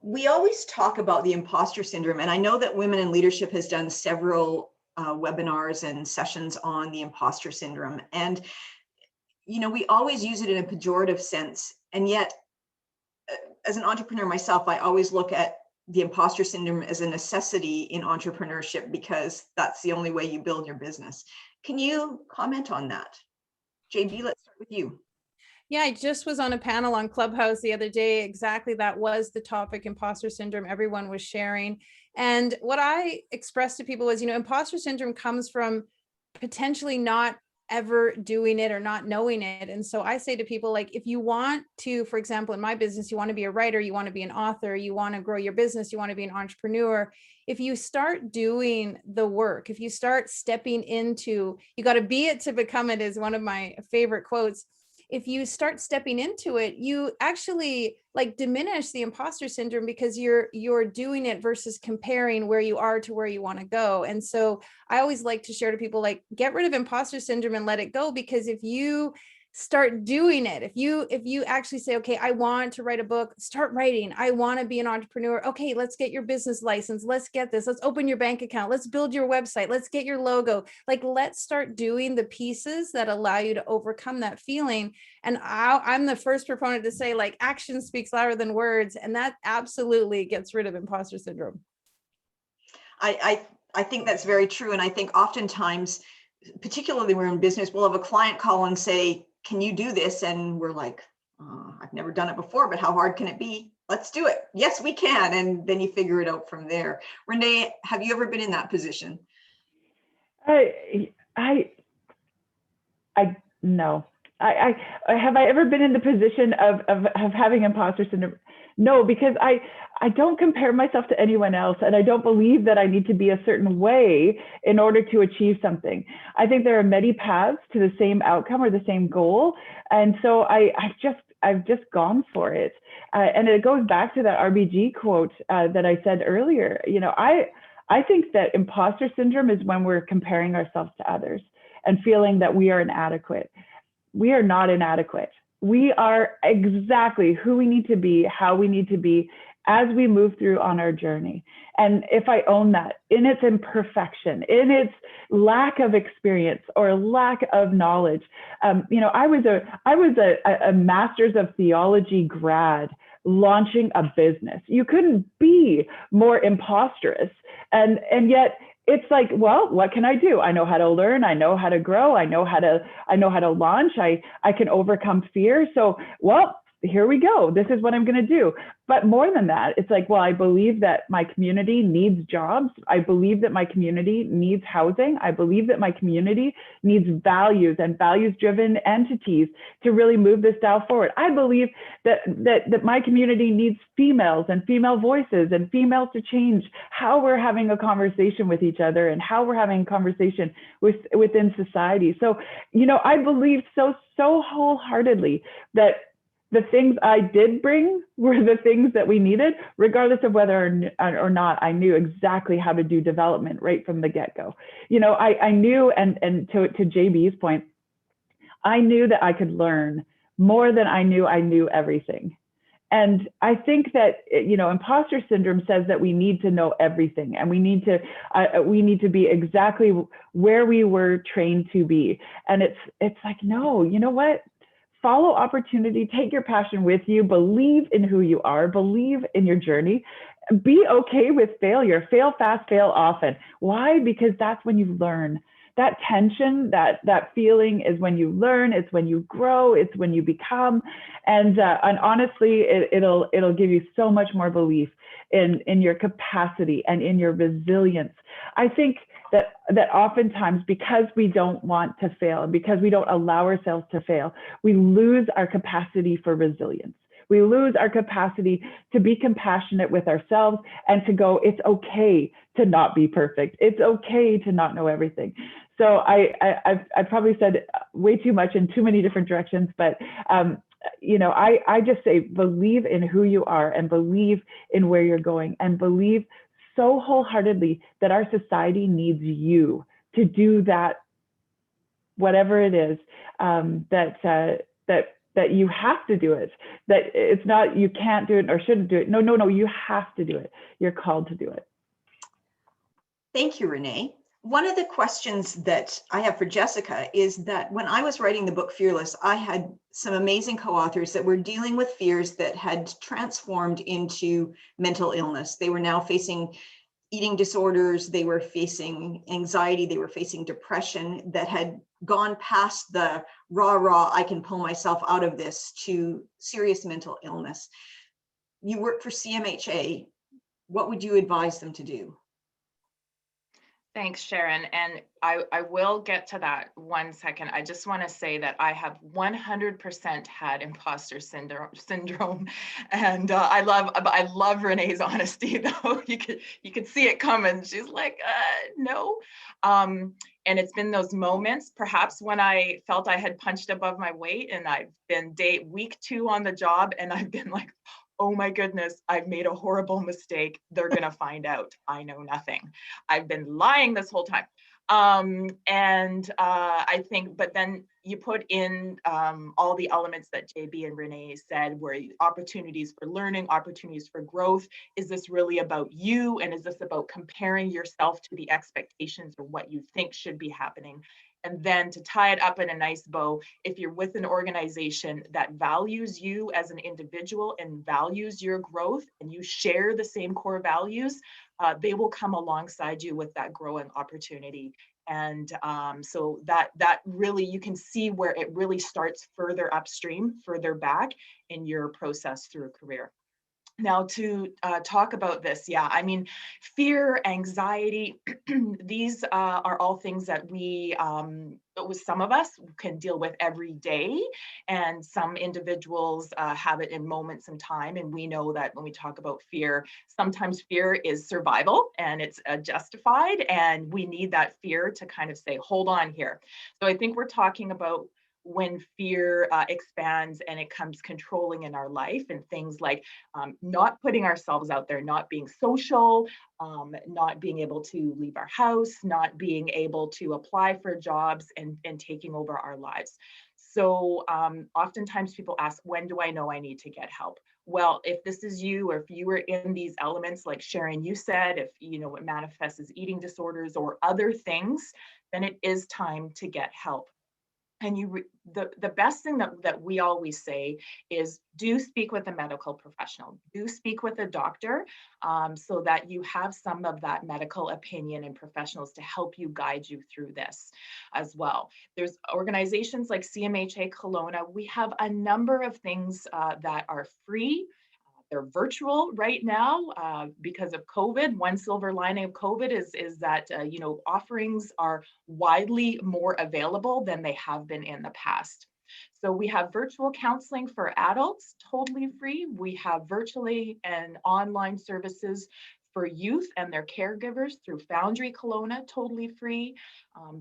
We always talk about the imposter syndrome, and I know that Women in Leadership has done several webinars and sessions on the imposter syndrome. And we always use it in a pejorative sense. And yet, as an entrepreneur myself, I always look at the imposter syndrome as a necessity in entrepreneurship, because that's the only way you build your business. Can you comment on that? JB, let's start with you? Yeah, I just was on a panel on Clubhouse the other day. Exactly, that was the topic, imposter syndrome. Everyone was sharing. And what I expressed to people was, imposter syndrome comes from potentially not ever doing it or not knowing it. And so I say to people, like, if you want to, for example, in my business, you want to be a writer, you want to be an author, you want to grow your business, you want to be an entrepreneur. If you start doing the work, if you start stepping into, you got to be it to become it, is one of my favorite quotes. If you start stepping into it, you actually like diminish the imposter syndrome because you're doing it versus comparing where you are to where you want to go. And so I always like to share to people, like, get rid of imposter syndrome and let it go, because if you start doing it, if you actually say, okay, I want to write a book, start writing. I want to be an entrepreneur. Okay, let's get your business license. Let's get this. Let's open your bank account. Let's build your website. Let's get your logo. Like, let's start doing the pieces that allow you to overcome that feeling. And I'm the first proponent to say, like, action speaks louder than words. And that absolutely gets rid of imposter syndrome. I think that's very true. And I think oftentimes, particularly when we're in business, we'll have a client call and say, can you do this? And we're like, I've never done it before, but how hard can it be? Let's do it. Yes, we can. And then you figure it out from there. Renee, have you ever been in that position? No. Have I ever been in the position of having imposter syndrome? No, because I don't compare myself to anyone else, and I don't believe that I need to be a certain way in order to achieve something. I think there are many paths to the same outcome or the same goal, and so I've just gone for it. And it goes back to that RBG quote that I said earlier. I think that imposter syndrome is when we're comparing ourselves to others and feeling that we are inadequate. We are not inadequate. We are exactly who we need to be, how we need to be as we move through on our journey. And if I own that in its imperfection, in its lack of experience or lack of knowledge, I was a master's of theology grad launching a business. You couldn't be more imposterous. And yet it's like, well, what can I do? I know how to learn. I know how to grow. I know how to launch. I can overcome fear. So, well, here we go. This is what I'm going to do. But more than that, it's like, well, I believe that my community needs jobs. I believe that my community needs housing. I believe that my community needs values and values-driven entities to really move this dial forward. I believe that my community needs females and female voices and females to change how we're having a conversation with each other and how we're having a conversation within society. So, I believe so wholeheartedly that the things I did bring were the things that we needed, regardless of whether or not I knew exactly how to do development right from the get-go. I knew, and to JB's point, I knew that I could learn more than I knew everything. And I think that, imposter syndrome says that we need to know everything, and we need to be exactly where we were trained to be. And it's like, no, you know what? Follow opportunity, take your passion with you, believe in who you are, believe in your journey, be okay with failure, fail fast, fail often. Why? Because that's when you learn. That tension, that feeling is when you learn, it's when you grow, it's when you become. And honestly, it'll give you so much more belief in your capacity and in your resilience. I think that oftentimes, because we don't want to fail and because we don't allow ourselves to fail, we lose our capacity for resilience. We lose our capacity to be compassionate with ourselves and to go, it's okay to not be perfect. It's okay to not know everything. So I've probably said way too much in too many different directions, but I just say, believe in who you are and believe in where you're going, and believe so wholeheartedly that our society needs you to do that, whatever it is, that you have to do it, that it's not, you can't do it or shouldn't do it. No, you have to do it. You're called to do it. Thank you, Renee. One of the questions that I have for Jessica is that when I was writing the book Fearless, I had some amazing co-authors that were dealing with fears that had transformed into mental illness. They were now facing eating disorders, they were facing anxiety, they were facing depression that had gone past the rah, I can pull myself out of this, to serious mental illness. You work for CMHA. What would you advise them to do? Thanks, Sharon. And I will get to that 1 second. I just want to say that I have 100% had imposter syndrome. And I love Renee's honesty, though. You could see it coming. She's like, no. And it's been those moments, perhaps when I felt I had punched above my weight, and I've been week 2 on the job, and I've been like, oh my goodness, I've made a horrible mistake. They're going to find out. I know nothing. I've been lying this whole time. I think, but then you put in all the elements that JB and Renee said, where opportunities for learning, opportunities for growth. Is this really about you? And is this about comparing yourself to the expectations or what you think should be happening? And then to tie it up in a nice bow, if you're with an organization that values you as an individual and values your growth, and you share the same core values, they will come alongside you with that growing opportunity. And so that really, you can see where it really starts further upstream, further back in your process through a career. Now, to talk about this, yeah, I mean, fear, anxiety, these are all things that we, with some of us, can deal with every day, and some individuals have it in moments in time. And we know that when we talk about fear, sometimes fear is survival, and it's justified, and we need that fear to kind of say, hold on here. So I think we're talking about when fear expands and it comes controlling in our life, and things like not putting ourselves out there, not being social, not being able to leave our house, not being able to apply for jobs, and taking over our lives. So oftentimes people ask, when do I know I need to get help? Well, if this is you, or if you were in these elements, like Sharon, you said, if it manifests as eating disorders or other things, then it is time to get help. And the best thing that we always say is, do speak with a medical professional, do speak with a doctor, so that you have some of that medical opinion and professionals to help you, guide you through this as well. There's organizations like CMHA Kelowna. We have a number of things that are free. They're virtual right now because of COVID. One silver lining of COVID is that offerings are widely more available than they have been in the past. So we have virtual counseling for adults, totally free. We have virtually and online services for youth and their caregivers through Foundry Kelowna, totally free.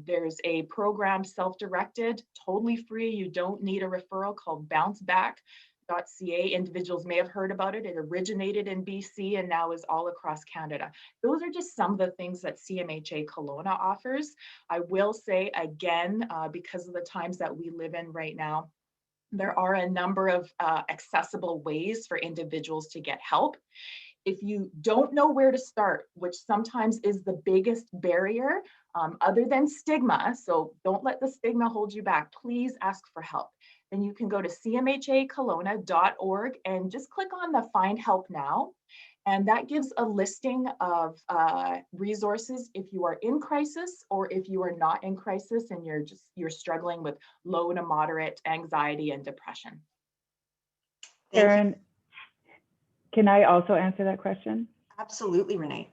There's a program, self-directed, totally free. You don't need a referral, called Bounce Back. .ca. Individuals may have heard about it. It originated in BC and now is all across Canada. Those are just some of the things that CMHA Kelowna offers. I will say again, because of the times that we live in right now, there are a number of accessible ways for individuals to get help. If you don't know where to start, which sometimes is the biggest barrier, other than stigma, so don't let the stigma hold you back, please ask for help. Then you can go to cmhakelowna.org and just click on the Find Help Now. And that gives a listing of resources if you are in crisis, or if you are not in crisis and you're struggling with low to moderate anxiety and depression. Karen, can I also answer that question? Absolutely, Renee.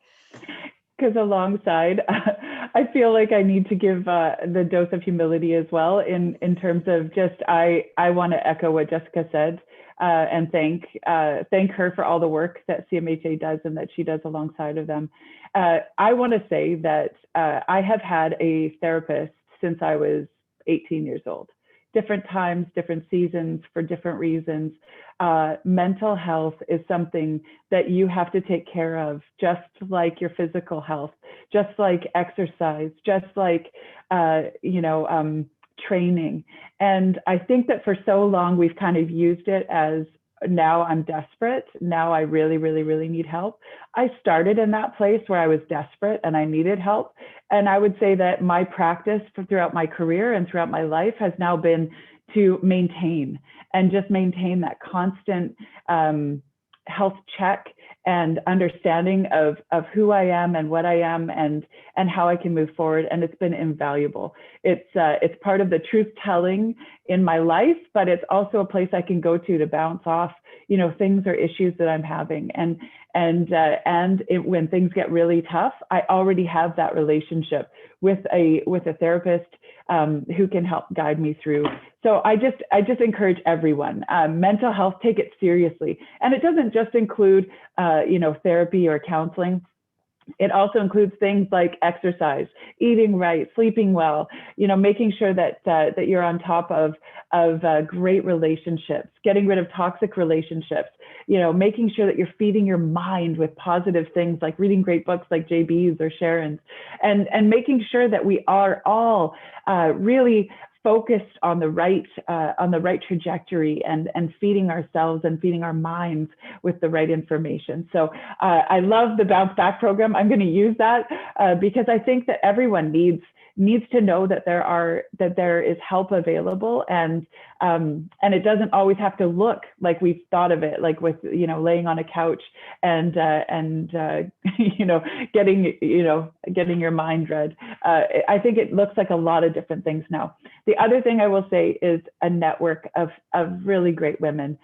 Because alongside, I feel like I need to give the dose of humility as well in terms of just, I want to echo what Jessica said and thank her for all the work that CMHA does and that she does alongside of them. I want to say that I have had a therapist since I was 18 years old. Different times, different seasons, for different reasons. Mental health is something that you have to take care of, just like your physical health, just like exercise, just like, training. And I think that for so long, we've kind of used it as, now I'm desperate. Now I really, really, really need help. I started in that place where I was desperate and I needed help. And I would say that my practice throughout my career and throughout my life has now been to maintain that constant health check and understanding of who I am and what I am and how I can move forward. And it's been invaluable. It's part of the truth telling in my life, but it's also a place I can go to bounce off, you know, things or issues that I'm having. And when things get really tough, I already have that relationship with a therapist who can help guide me through. So I just encourage everyone, mental health, take it seriously. And it doesn't just include, you know, therapy or counseling. It also includes things like exercise, eating right, sleeping well, you know, making sure that that you're on top of great relationships, getting rid of toxic relationships, you know, making sure that you're feeding your mind with positive things like reading great books like JB's or Sharon's, and making sure that we are all really focused on the right trajectory and feeding ourselves and feeding our minds with the right information. So I love the Bounce Back program. I'm going to use that because I think that everyone needs to know that there is help available, and it doesn't always have to look like we've thought of it, like with, you know, laying on a couch and you know, getting your mind read. I think it looks like a lot of different things now. The other thing I will say is a network of really great women.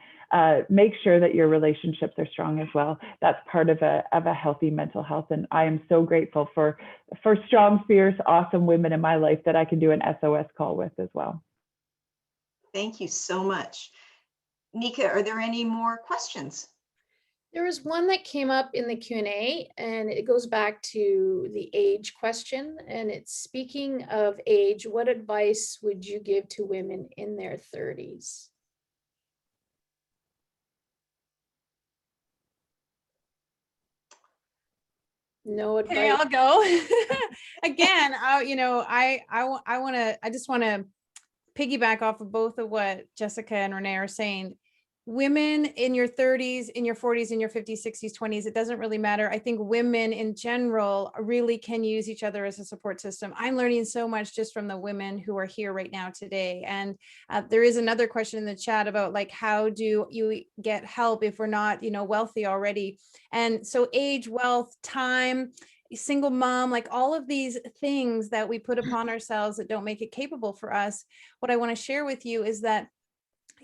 Make sure that your relationships are strong as well. That's part of a healthy mental health. And I am so grateful for strong, fierce, awesome women in my life that I can do an SOS call with as well. Thank you so much. Nika, are there any more questions? There was one that came up in the Q&A, and it goes back to the age question. And it's, speaking of age, what advice would you give to women in their 30s? No advice. Okay, I'll go. Again, I just want to piggyback off of both of what Jessica and Renee are saying. Women in your 30s, in your 40s, in your 50s, 60s, 20s, it doesn't really matter. I think women in general really can use each other as a support system. I'm learning so much just from the women who are here right now today. And there is another question in the chat about, like, how do you get help if we're not, you know, wealthy already? And so age, wealth, time, single mom, like all of these things that we put upon ourselves that don't make it capable for us. What I want to share with you is that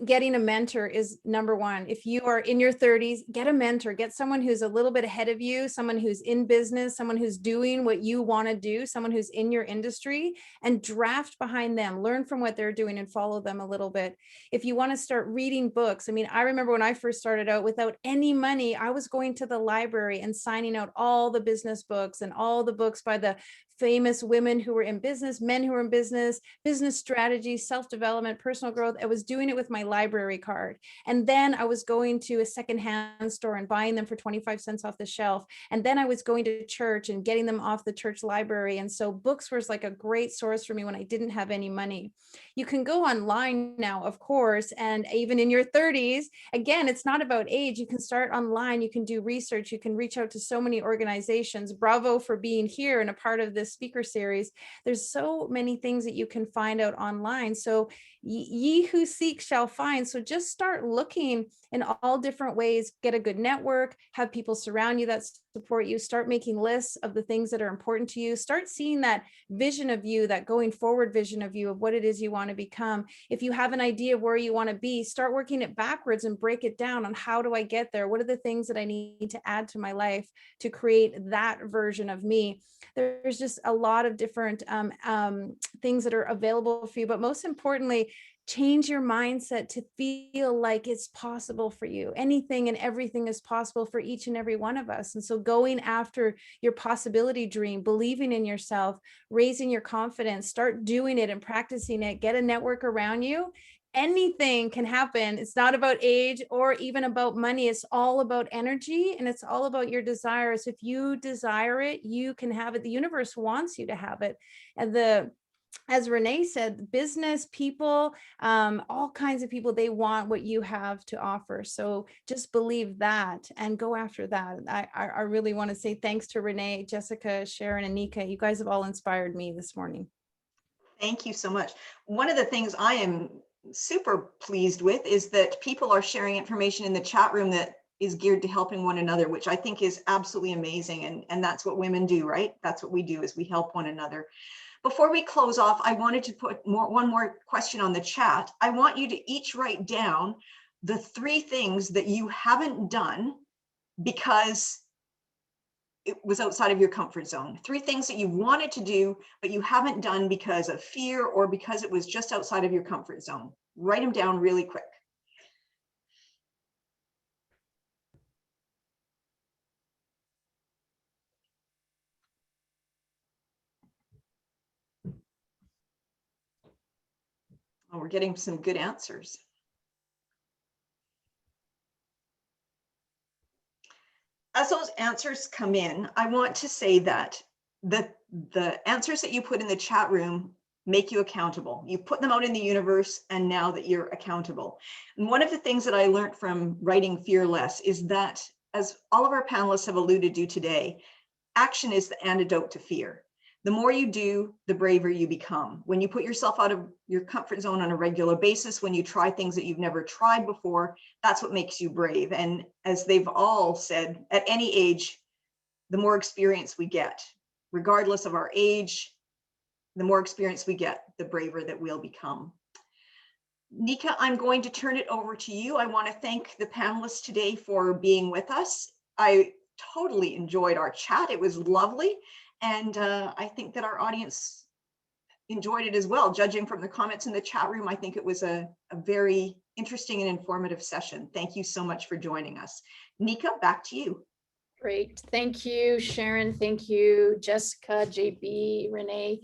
getting a mentor is number one. If you are in your 30s, get a mentor, get someone who's a little bit ahead of you, someone who's in business, someone who's doing what you want to do, someone who's in your industry, and draft behind them, learn from what they're doing and follow them a little bit. If you want to start reading books, I mean, I remember when I first started out without any money, I was going to the library and signing out all the business books and all the books by the famous women who were in business, men who were in business strategy, self-development, personal growth. I was doing it with my library card. And then I was going to a secondhand store and buying them for 25 cents off the shelf. And then I was going to church and getting them off the church library. And so books was like a great source for me when I didn't have any money. You can go online now, of course, and even in your 30s, again, it's not about age. You can start online, you can do research, you can reach out to so many organizations. Bravo for being here and a part of this speaker series. There's so many things that you can find out online. So ye who seek shall find. So just start looking in all different ways, get a good network, have people surround you that support you, start making lists of the things that are important to you, start seeing that vision of you, that going forward vision of you, of what it is you want to become. If you have an idea of where you want to be, start working it backwards and break it down on how do I get there? What are the things that I need to add to my life to create that version of me? There's just a lot of different things that are available for you, but most importantly, change your mindset to feel like it's possible for you. Anything and everything is possible for each and every one of us. And so going after your possibility dream, believing in yourself, raising your confidence, start doing it and practicing it, get a network around you. Anything can happen. It's not about age or even about money. It's all about energy and it's all about your desires. If you desire it, you can have it. The universe wants you to have it. And as Renee said, business people, all kinds of people, they want what you have to offer. So just believe that and go after that. I really want to say thanks to Renee, Jessica, Sharon, and Nika. You guys have all inspired me this morning. Thank you so much. One of the things I am super pleased with is that people are sharing information in the chat room that is geared to helping one another, which I think is absolutely amazing. And that's what women do, right? That's what we do, is we help one another. Before we close off, I wanted to put one more question on the chat. I want you to each write down the 3 things that you haven't done because it was outside of your comfort zone. 3 things that you wanted to do, but you haven't done because of fear or because it was just outside of your comfort zone. Write them down really quick. Oh, we're getting some good answers. As those answers come in, I want to say that the answers that you put in the chat room make you accountable. You put them out in the universe, and now that you're accountable. And one of the things that I learned from writing Fearless is that, as all of our panelists have alluded to today, action is the antidote to fear. The more you do, the braver you become. When you put yourself out of your comfort zone on a regular basis, when you try things that you've never tried before, that's what makes you brave. And as they've all said, at any age, the more experience we get, regardless of our age, the more experience we get, the braver that we'll become. Nika, I'm going to turn it over to you. I want to thank the panelists today for being with us. I totally enjoyed our chat. It was lovely. And I think that our audience enjoyed it as well. Judging from the comments in the chat room, I think it was a very interesting and informative session. Thank you so much for joining us. Nika, back to you. Great. Thank you, Sharon. Thank you, Jessica, JB, Renee.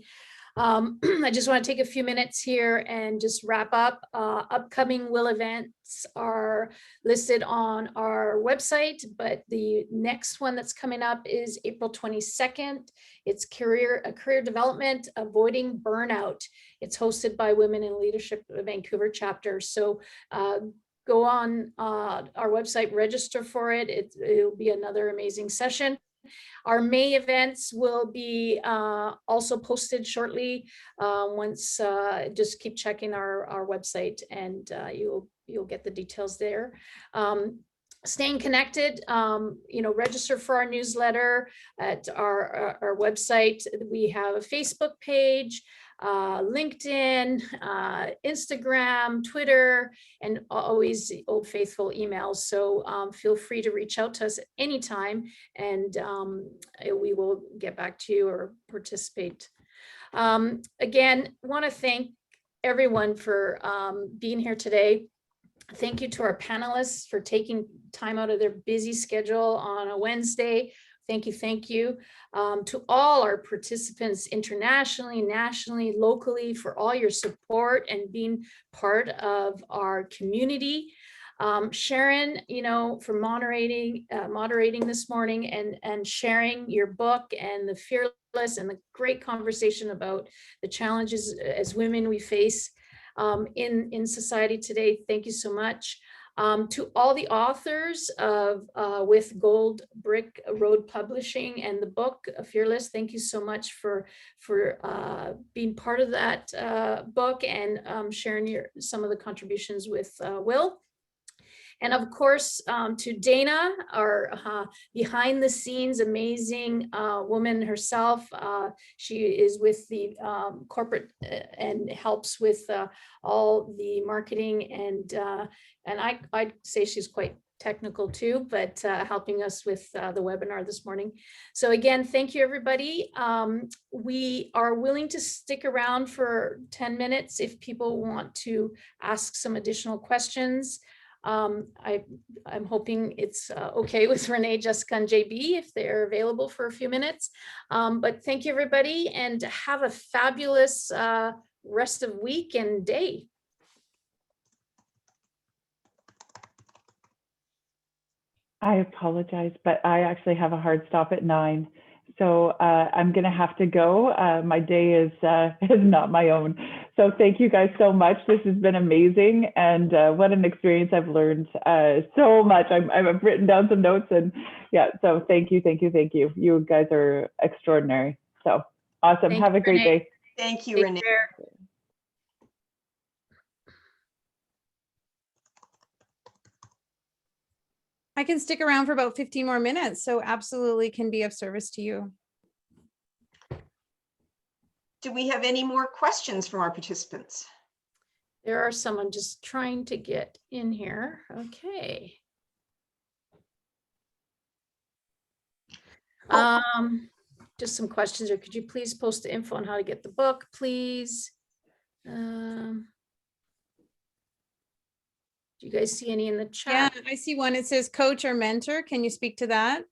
I just want to take a few minutes here and just wrap up. Upcoming WIL events are listed on our website, but the next one that's coming up is April 22nd. It's career development, avoiding burnout. It's hosted by Women in Leadership Vancouver chapter. So go on our website, register for it. It'll be another amazing session. Our May events will be also posted shortly. Once just keep checking our website, and you'll get the details there. Staying connected, register for our newsletter at our website. We have a Facebook page, LinkedIn, Instagram, Twitter, and always Old Faithful emails. So feel free to reach out to us anytime, and we will get back to you or participate. Again, want to thank everyone for being here today. Thank you to our panelists for taking time out of their busy schedule on a Wednesday. Thank you, thank you. To all our participants internationally, nationally, locally, for all your support and being part of our community. Sharon, for moderating this morning and sharing your book and the Fearless and the great conversation about the challenges as women we face in society today. Thank you so much. To all the authors of with Gold Brick Road Publishing and the book Fearless, thank you so much for being part of that book and sharing some of the contributions with WIL. And of course, to Dana, our behind the scenes amazing woman herself. She is with the corporate and helps with all the marketing, and I'd say she's quite technical too, but helping us with the webinar this morning. So again, thank you, everybody. We are willing to stick around for 10 minutes if people want to ask some additional questions. I'm hoping it's okay with Renee, Jessica, and JB if they're available for a few minutes. But thank you, everybody, and have a fabulous rest of week and day. I apologize, but I actually have a hard stop at 9. So I'm going to have to go. My day is not my own. So thank you guys so much. This has been amazing. And what an experience. I've learned so much. I've written down some notes, and yeah, so thank you, thank you, thank you. You guys are extraordinary. So awesome. Have a great day. Thank you, Renee. I can stick around for about 15 more minutes, so absolutely can be of service to you. Do we have any more questions from our participants? There are some. I'm just trying to get in here. Okay. Just some questions, or could you please post the info on how to get the book, please? Do you guys see any in the Yeah, chat? I see one. It says coach or mentor. Can you speak to that? Oh,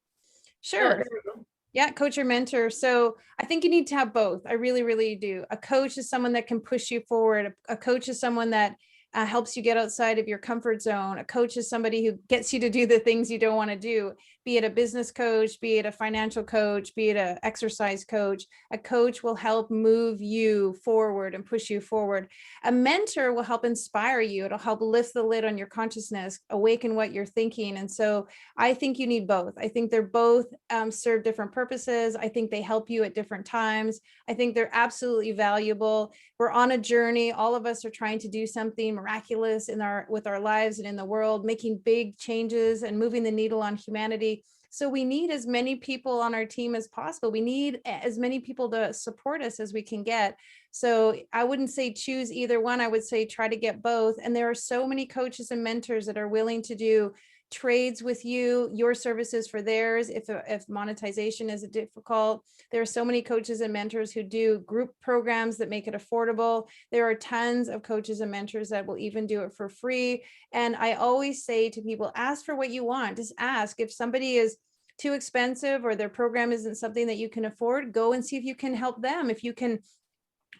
Sure. there we go. Yeah, coach or mentor. So I think you need to have both. I really, really do. A coach is someone that can push you forward. A coach is someone that helps you get outside of your comfort zone. A coach is somebody who gets you to do the things you don't want to do, be it a business coach, be it a financial coach, be it an exercise coach. A coach will help move you forward and push you forward. A mentor will help inspire you. It'll help lift the lid on your consciousness, awaken what you're thinking. And so I think you need both. I think they're both serve different purposes. I think they help you at different times. I think they're absolutely valuable. We're on a journey. All of us are trying to do something miraculous with our lives and in the world, making big changes and moving the needle on humanity. So we need as many people on our team as possible. We need as many people to support us as we can get. So I wouldn't say choose either one. I would say try to get both. And there are so many coaches and mentors that are willing to do trades with you, your services for theirs, if monetization is difficult. There are so many coaches and mentors who do group programs that make it affordable. There are tons of coaches and mentors that will even do it for free. And I always say to people, ask for what you want. Just ask. If somebody is too expensive or their program isn't something that you can afford, go and see if you can help them. If you can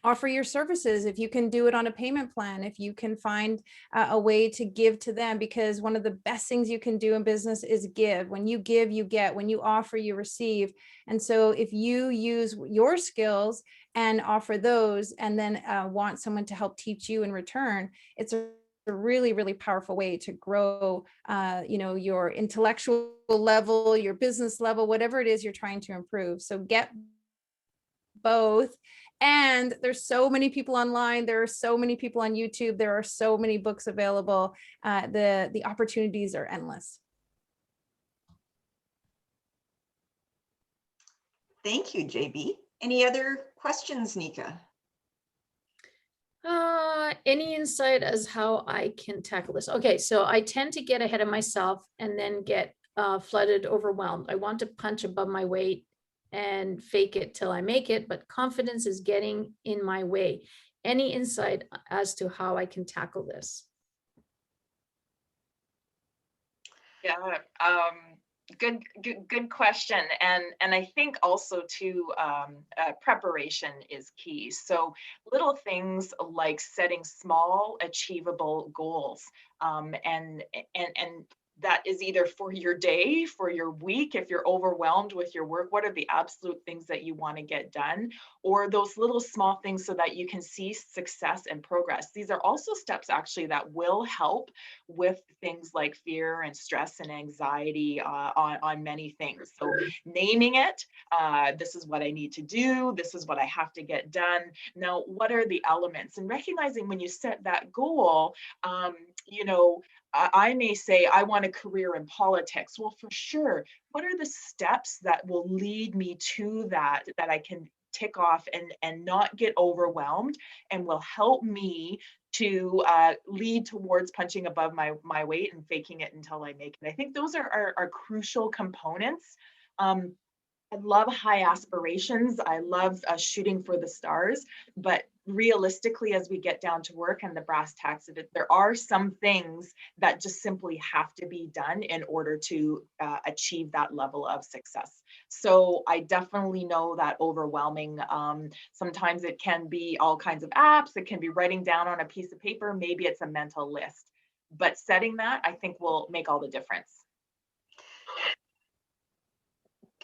offer your services, if you can do it on a payment plan, if you can find a way to give to them, because one of the best things you can do in business is give. When you give, you get. When you offer, you receive. And so if you use your skills and offer those, and then want someone to help teach you in return, it's a really, really powerful way to grow, your intellectual level, your business level, whatever it is you're trying to improve. So get both. And there's so many people online. There are so many people on YouTube. There are so many books available. The opportunities are endless. Thank you, JB. Any other questions, Nika? Any insight as how I can tackle this? Okay, so I tend to get ahead of myself and then get flooded, overwhelmed. I want to punch above my weight and fake it till I make it, but confidence is getting in my way. Any insight as to how I can tackle this? Yeah, good question. And I think also too, preparation is key. So little things like setting small, achievable goals, and that is either for your day, for your week, if you're overwhelmed with your work, what are the absolute things that you want to get done, or those little small things so that you can see success and progress. These are also steps actually that will help with things like fear and stress and anxiety on many things. So naming it, this is what I need to do, this is what I have to get done. Now, what are the elements? And recognizing when you set that goal, I may say, I want a career in politics. Well, for sure, what are the steps that will lead me to that I can tick off and not get overwhelmed, and will help me to lead towards punching above my weight and faking it until I make it. I think those are crucial components. I love high aspirations. I love shooting for the stars, but realistically, as we get down to work and the brass tacks of it, there are some things that just simply have to be done in order to achieve that level of success. So I definitely know that overwhelming. Sometimes it can be all kinds of apps. It can be writing down on a piece of paper. Maybe it's a mental list, but setting that, I think, will make all the difference.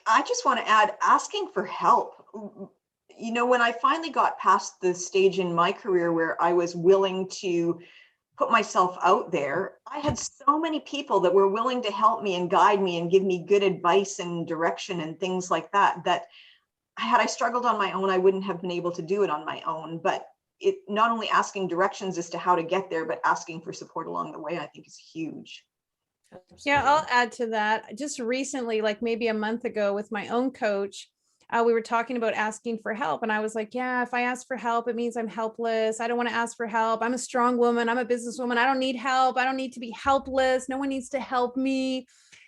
I just want to add, asking for help. When I finally got past the stage in my career where I was willing to put myself out there, I had so many people that were willing to help me and guide me and give me good advice and direction and things like that, that had I struggled on my own, I wouldn't have been able to do it on my own. But it not only asking directions as to how to get there, but asking for support along the way, I think is huge. Yeah, I'll add to that. Just recently, like maybe a month ago with my own coach, we were talking about asking for help. And I was like, yeah, if I ask for help, it means I'm helpless. I don't want to ask for help. I'm a strong woman. I'm a businesswoman. I don't need help. I don't need to be helpless. No one needs to help me.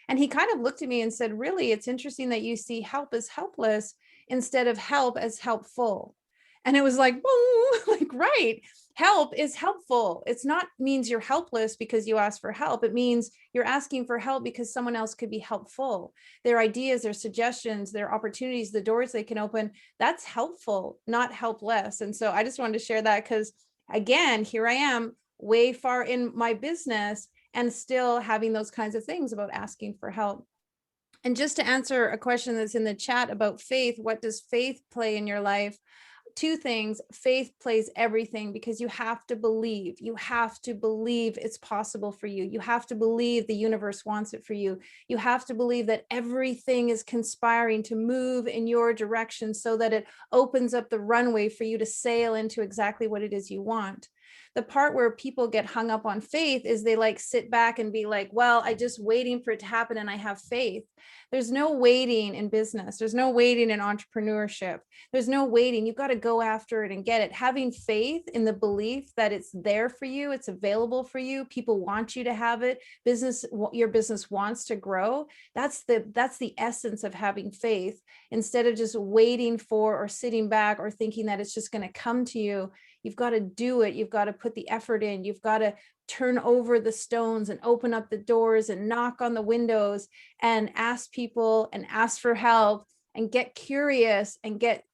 And he kind of looked at me and said, really, it's interesting that you see help as helpless instead of help as helpful. And it was like, boom, like, right. Help is helpful. It's not means you're helpless because you ask for help. It means you're asking for help because someone else could be helpful. Their ideas, their suggestions, their opportunities, the doors they can open, that's helpful, not helpless. And so I just wanted to share that because, again, here I am way far in my business and still having those kinds of things about asking for help. And just to answer a question that's in the chat about faith, what does faith play in your life? Two things. Faith plays everything because you have to believe. You have to believe it's possible for you. You have to believe the universe wants it for you. You have to believe that everything is conspiring to move in your direction so that it opens up the runway for you to sail into exactly what it is you want. The part where people get hung up on faith is they like sit back and be like, well, I just waiting for it to happen and I have faith. There's no waiting in business. There's no waiting in entrepreneurship. There's no waiting. You've got to go after it and get it. Having faith in the belief that it's there for you, it's available for you, people want you to have it, your business wants to grow. That's the essence of having faith, instead of just waiting for or sitting back or thinking that it's just going to come to you. You've got to do it. You've got to put the effort in. You've got to turn over the stones and open up the doors and knock on the windows and ask people and ask for help and get curious and get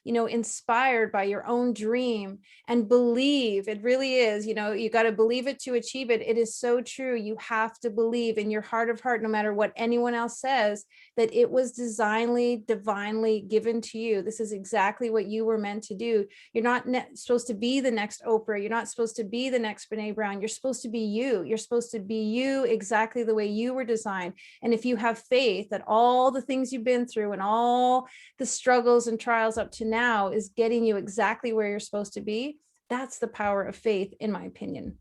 inspired by your own dream and believe. It really is, you got to believe it to achieve it. It is so true. You have to believe in your heart of heart, no matter what anyone else says, that it was divinely given to you. This is exactly what you were meant to do. You're not supposed to be the next Oprah. You're not supposed to be the next Brene Brown. You're supposed to be you. You're supposed to be you exactly the way you were designed. And if you have faith that all the things you've been through and all the struggles and trials up to now is getting you exactly where you're supposed to be, that's the power of faith, in my opinion.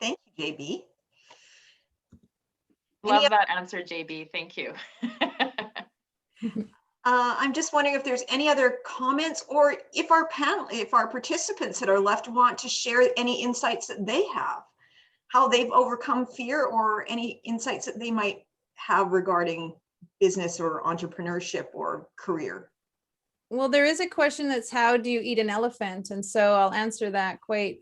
Thank you, JB. Love that answer, JB. Thank you. I'm just wondering if there's any other comments, or if our participants that are left want to share any insights that they have, how they've overcome fear, or any insights that they might have regarding business or entrepreneurship or career. Well, there is a question that's, how do you eat an elephant? And so I'll answer that quite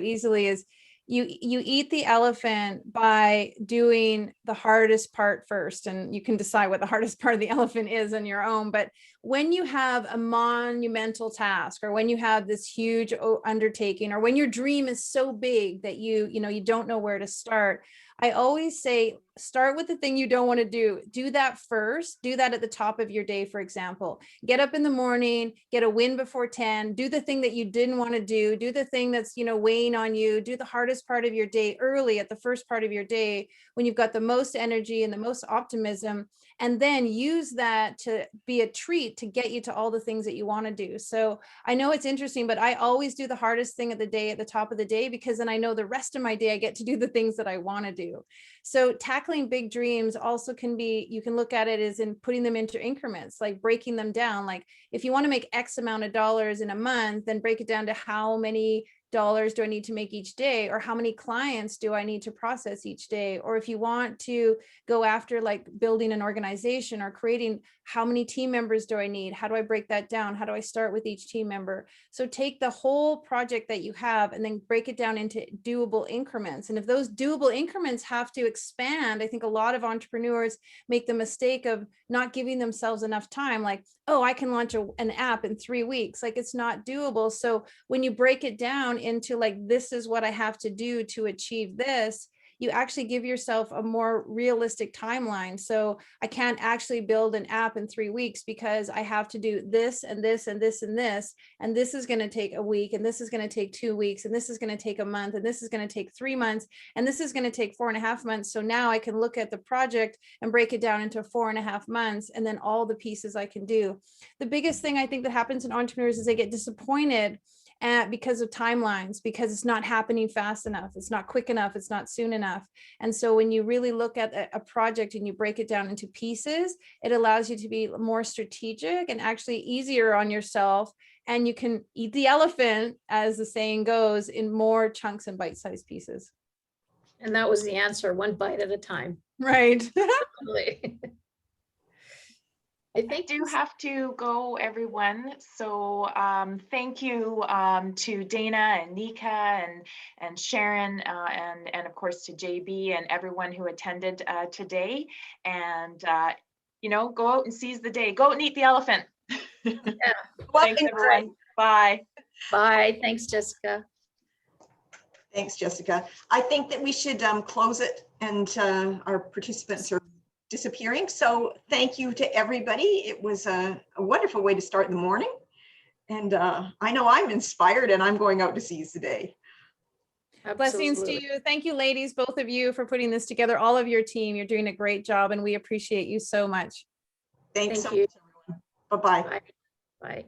easily. Is you eat the elephant by doing the hardest part first, and you can decide what the hardest part of the elephant is on your own. But when you have a monumental task, or when you have this huge undertaking, or when your dream is so big that you don't know where to start, I always say, start with the thing you don't want to do. Do that first. Do that at the top of your day, for example. Get up in the morning, get a win before 10, do the thing that you didn't want to do. Do the thing that's, weighing on you. Do the hardest part of your day early, at the first part of your day, when you've got the most energy and the most optimism, and then use that to be a treat to get you to all the things that you want to do. So I know it's interesting, but I always do the hardest thing of the day at the top of the day, because then I know the rest of my day I get to do the things that I want to do. So tackling big dreams also can be, you can look at it as in putting them into increments, like breaking them down. Like if you want to make X amount of dollars in a month, then break it down to how many dollars do I need to make each day, or how many clients do I need to process each day? Or if you want to go after like building an organization or creating, how many team members do I need? How do I break that down? How do I start with each team member? So take the whole project that you have and then break it down into doable increments. And if those doable increments have to expand, I think a lot of entrepreneurs make the mistake of not giving themselves enough time. Like, oh, I can launch an app in 3 weeks. Like, it's not doable. So when you break it down into like, this is what I have to do to achieve this, you actually give yourself a more realistic timeline. So I can't actually build an app in 3 weeks because I have to do this and this and this and this, and this is going to take a week, and this is going to take 2 weeks, and this is going to take a month, and this is going to take 3 months, and this is going to take 4.5 months. So now I can look at the project and break it down into 4.5 months, and then all the pieces I can do. The biggest thing I think that happens in entrepreneurs is they get disappointed and because of timelines, because it's not happening fast enough, it's not quick enough, it's not soon enough. And so when you really look at a project and you break it down into pieces, it allows you to be more strategic and actually easier on yourself. And you can eat the elephant, as the saying goes, in more chunks and bite-sized pieces. And that was the answer, one bite at a time. Right. Totally. I I think do have to go, everyone. So thank you to Dana and Nika and Sharon and of course to JB and everyone who attended today. And you know, go out and seize the day. Go out and eat the elephant. Thanks, everyone. Bye. Bye. Thanks, Jessica. Thanks, Jessica. I think that we should close it, and our participants are disappearing. So thank you to everybody. It was a wonderful way to start the morning. And I know I'm inspired, and I'm going out to seize the day. Blessings to Absolutely. you. Thank you, ladies, both of you, for putting this together. All of your team, you're doing a great job, and we appreciate you so much. Thanks Thank so you. much, everyone. Bye-bye. Bye. Bye.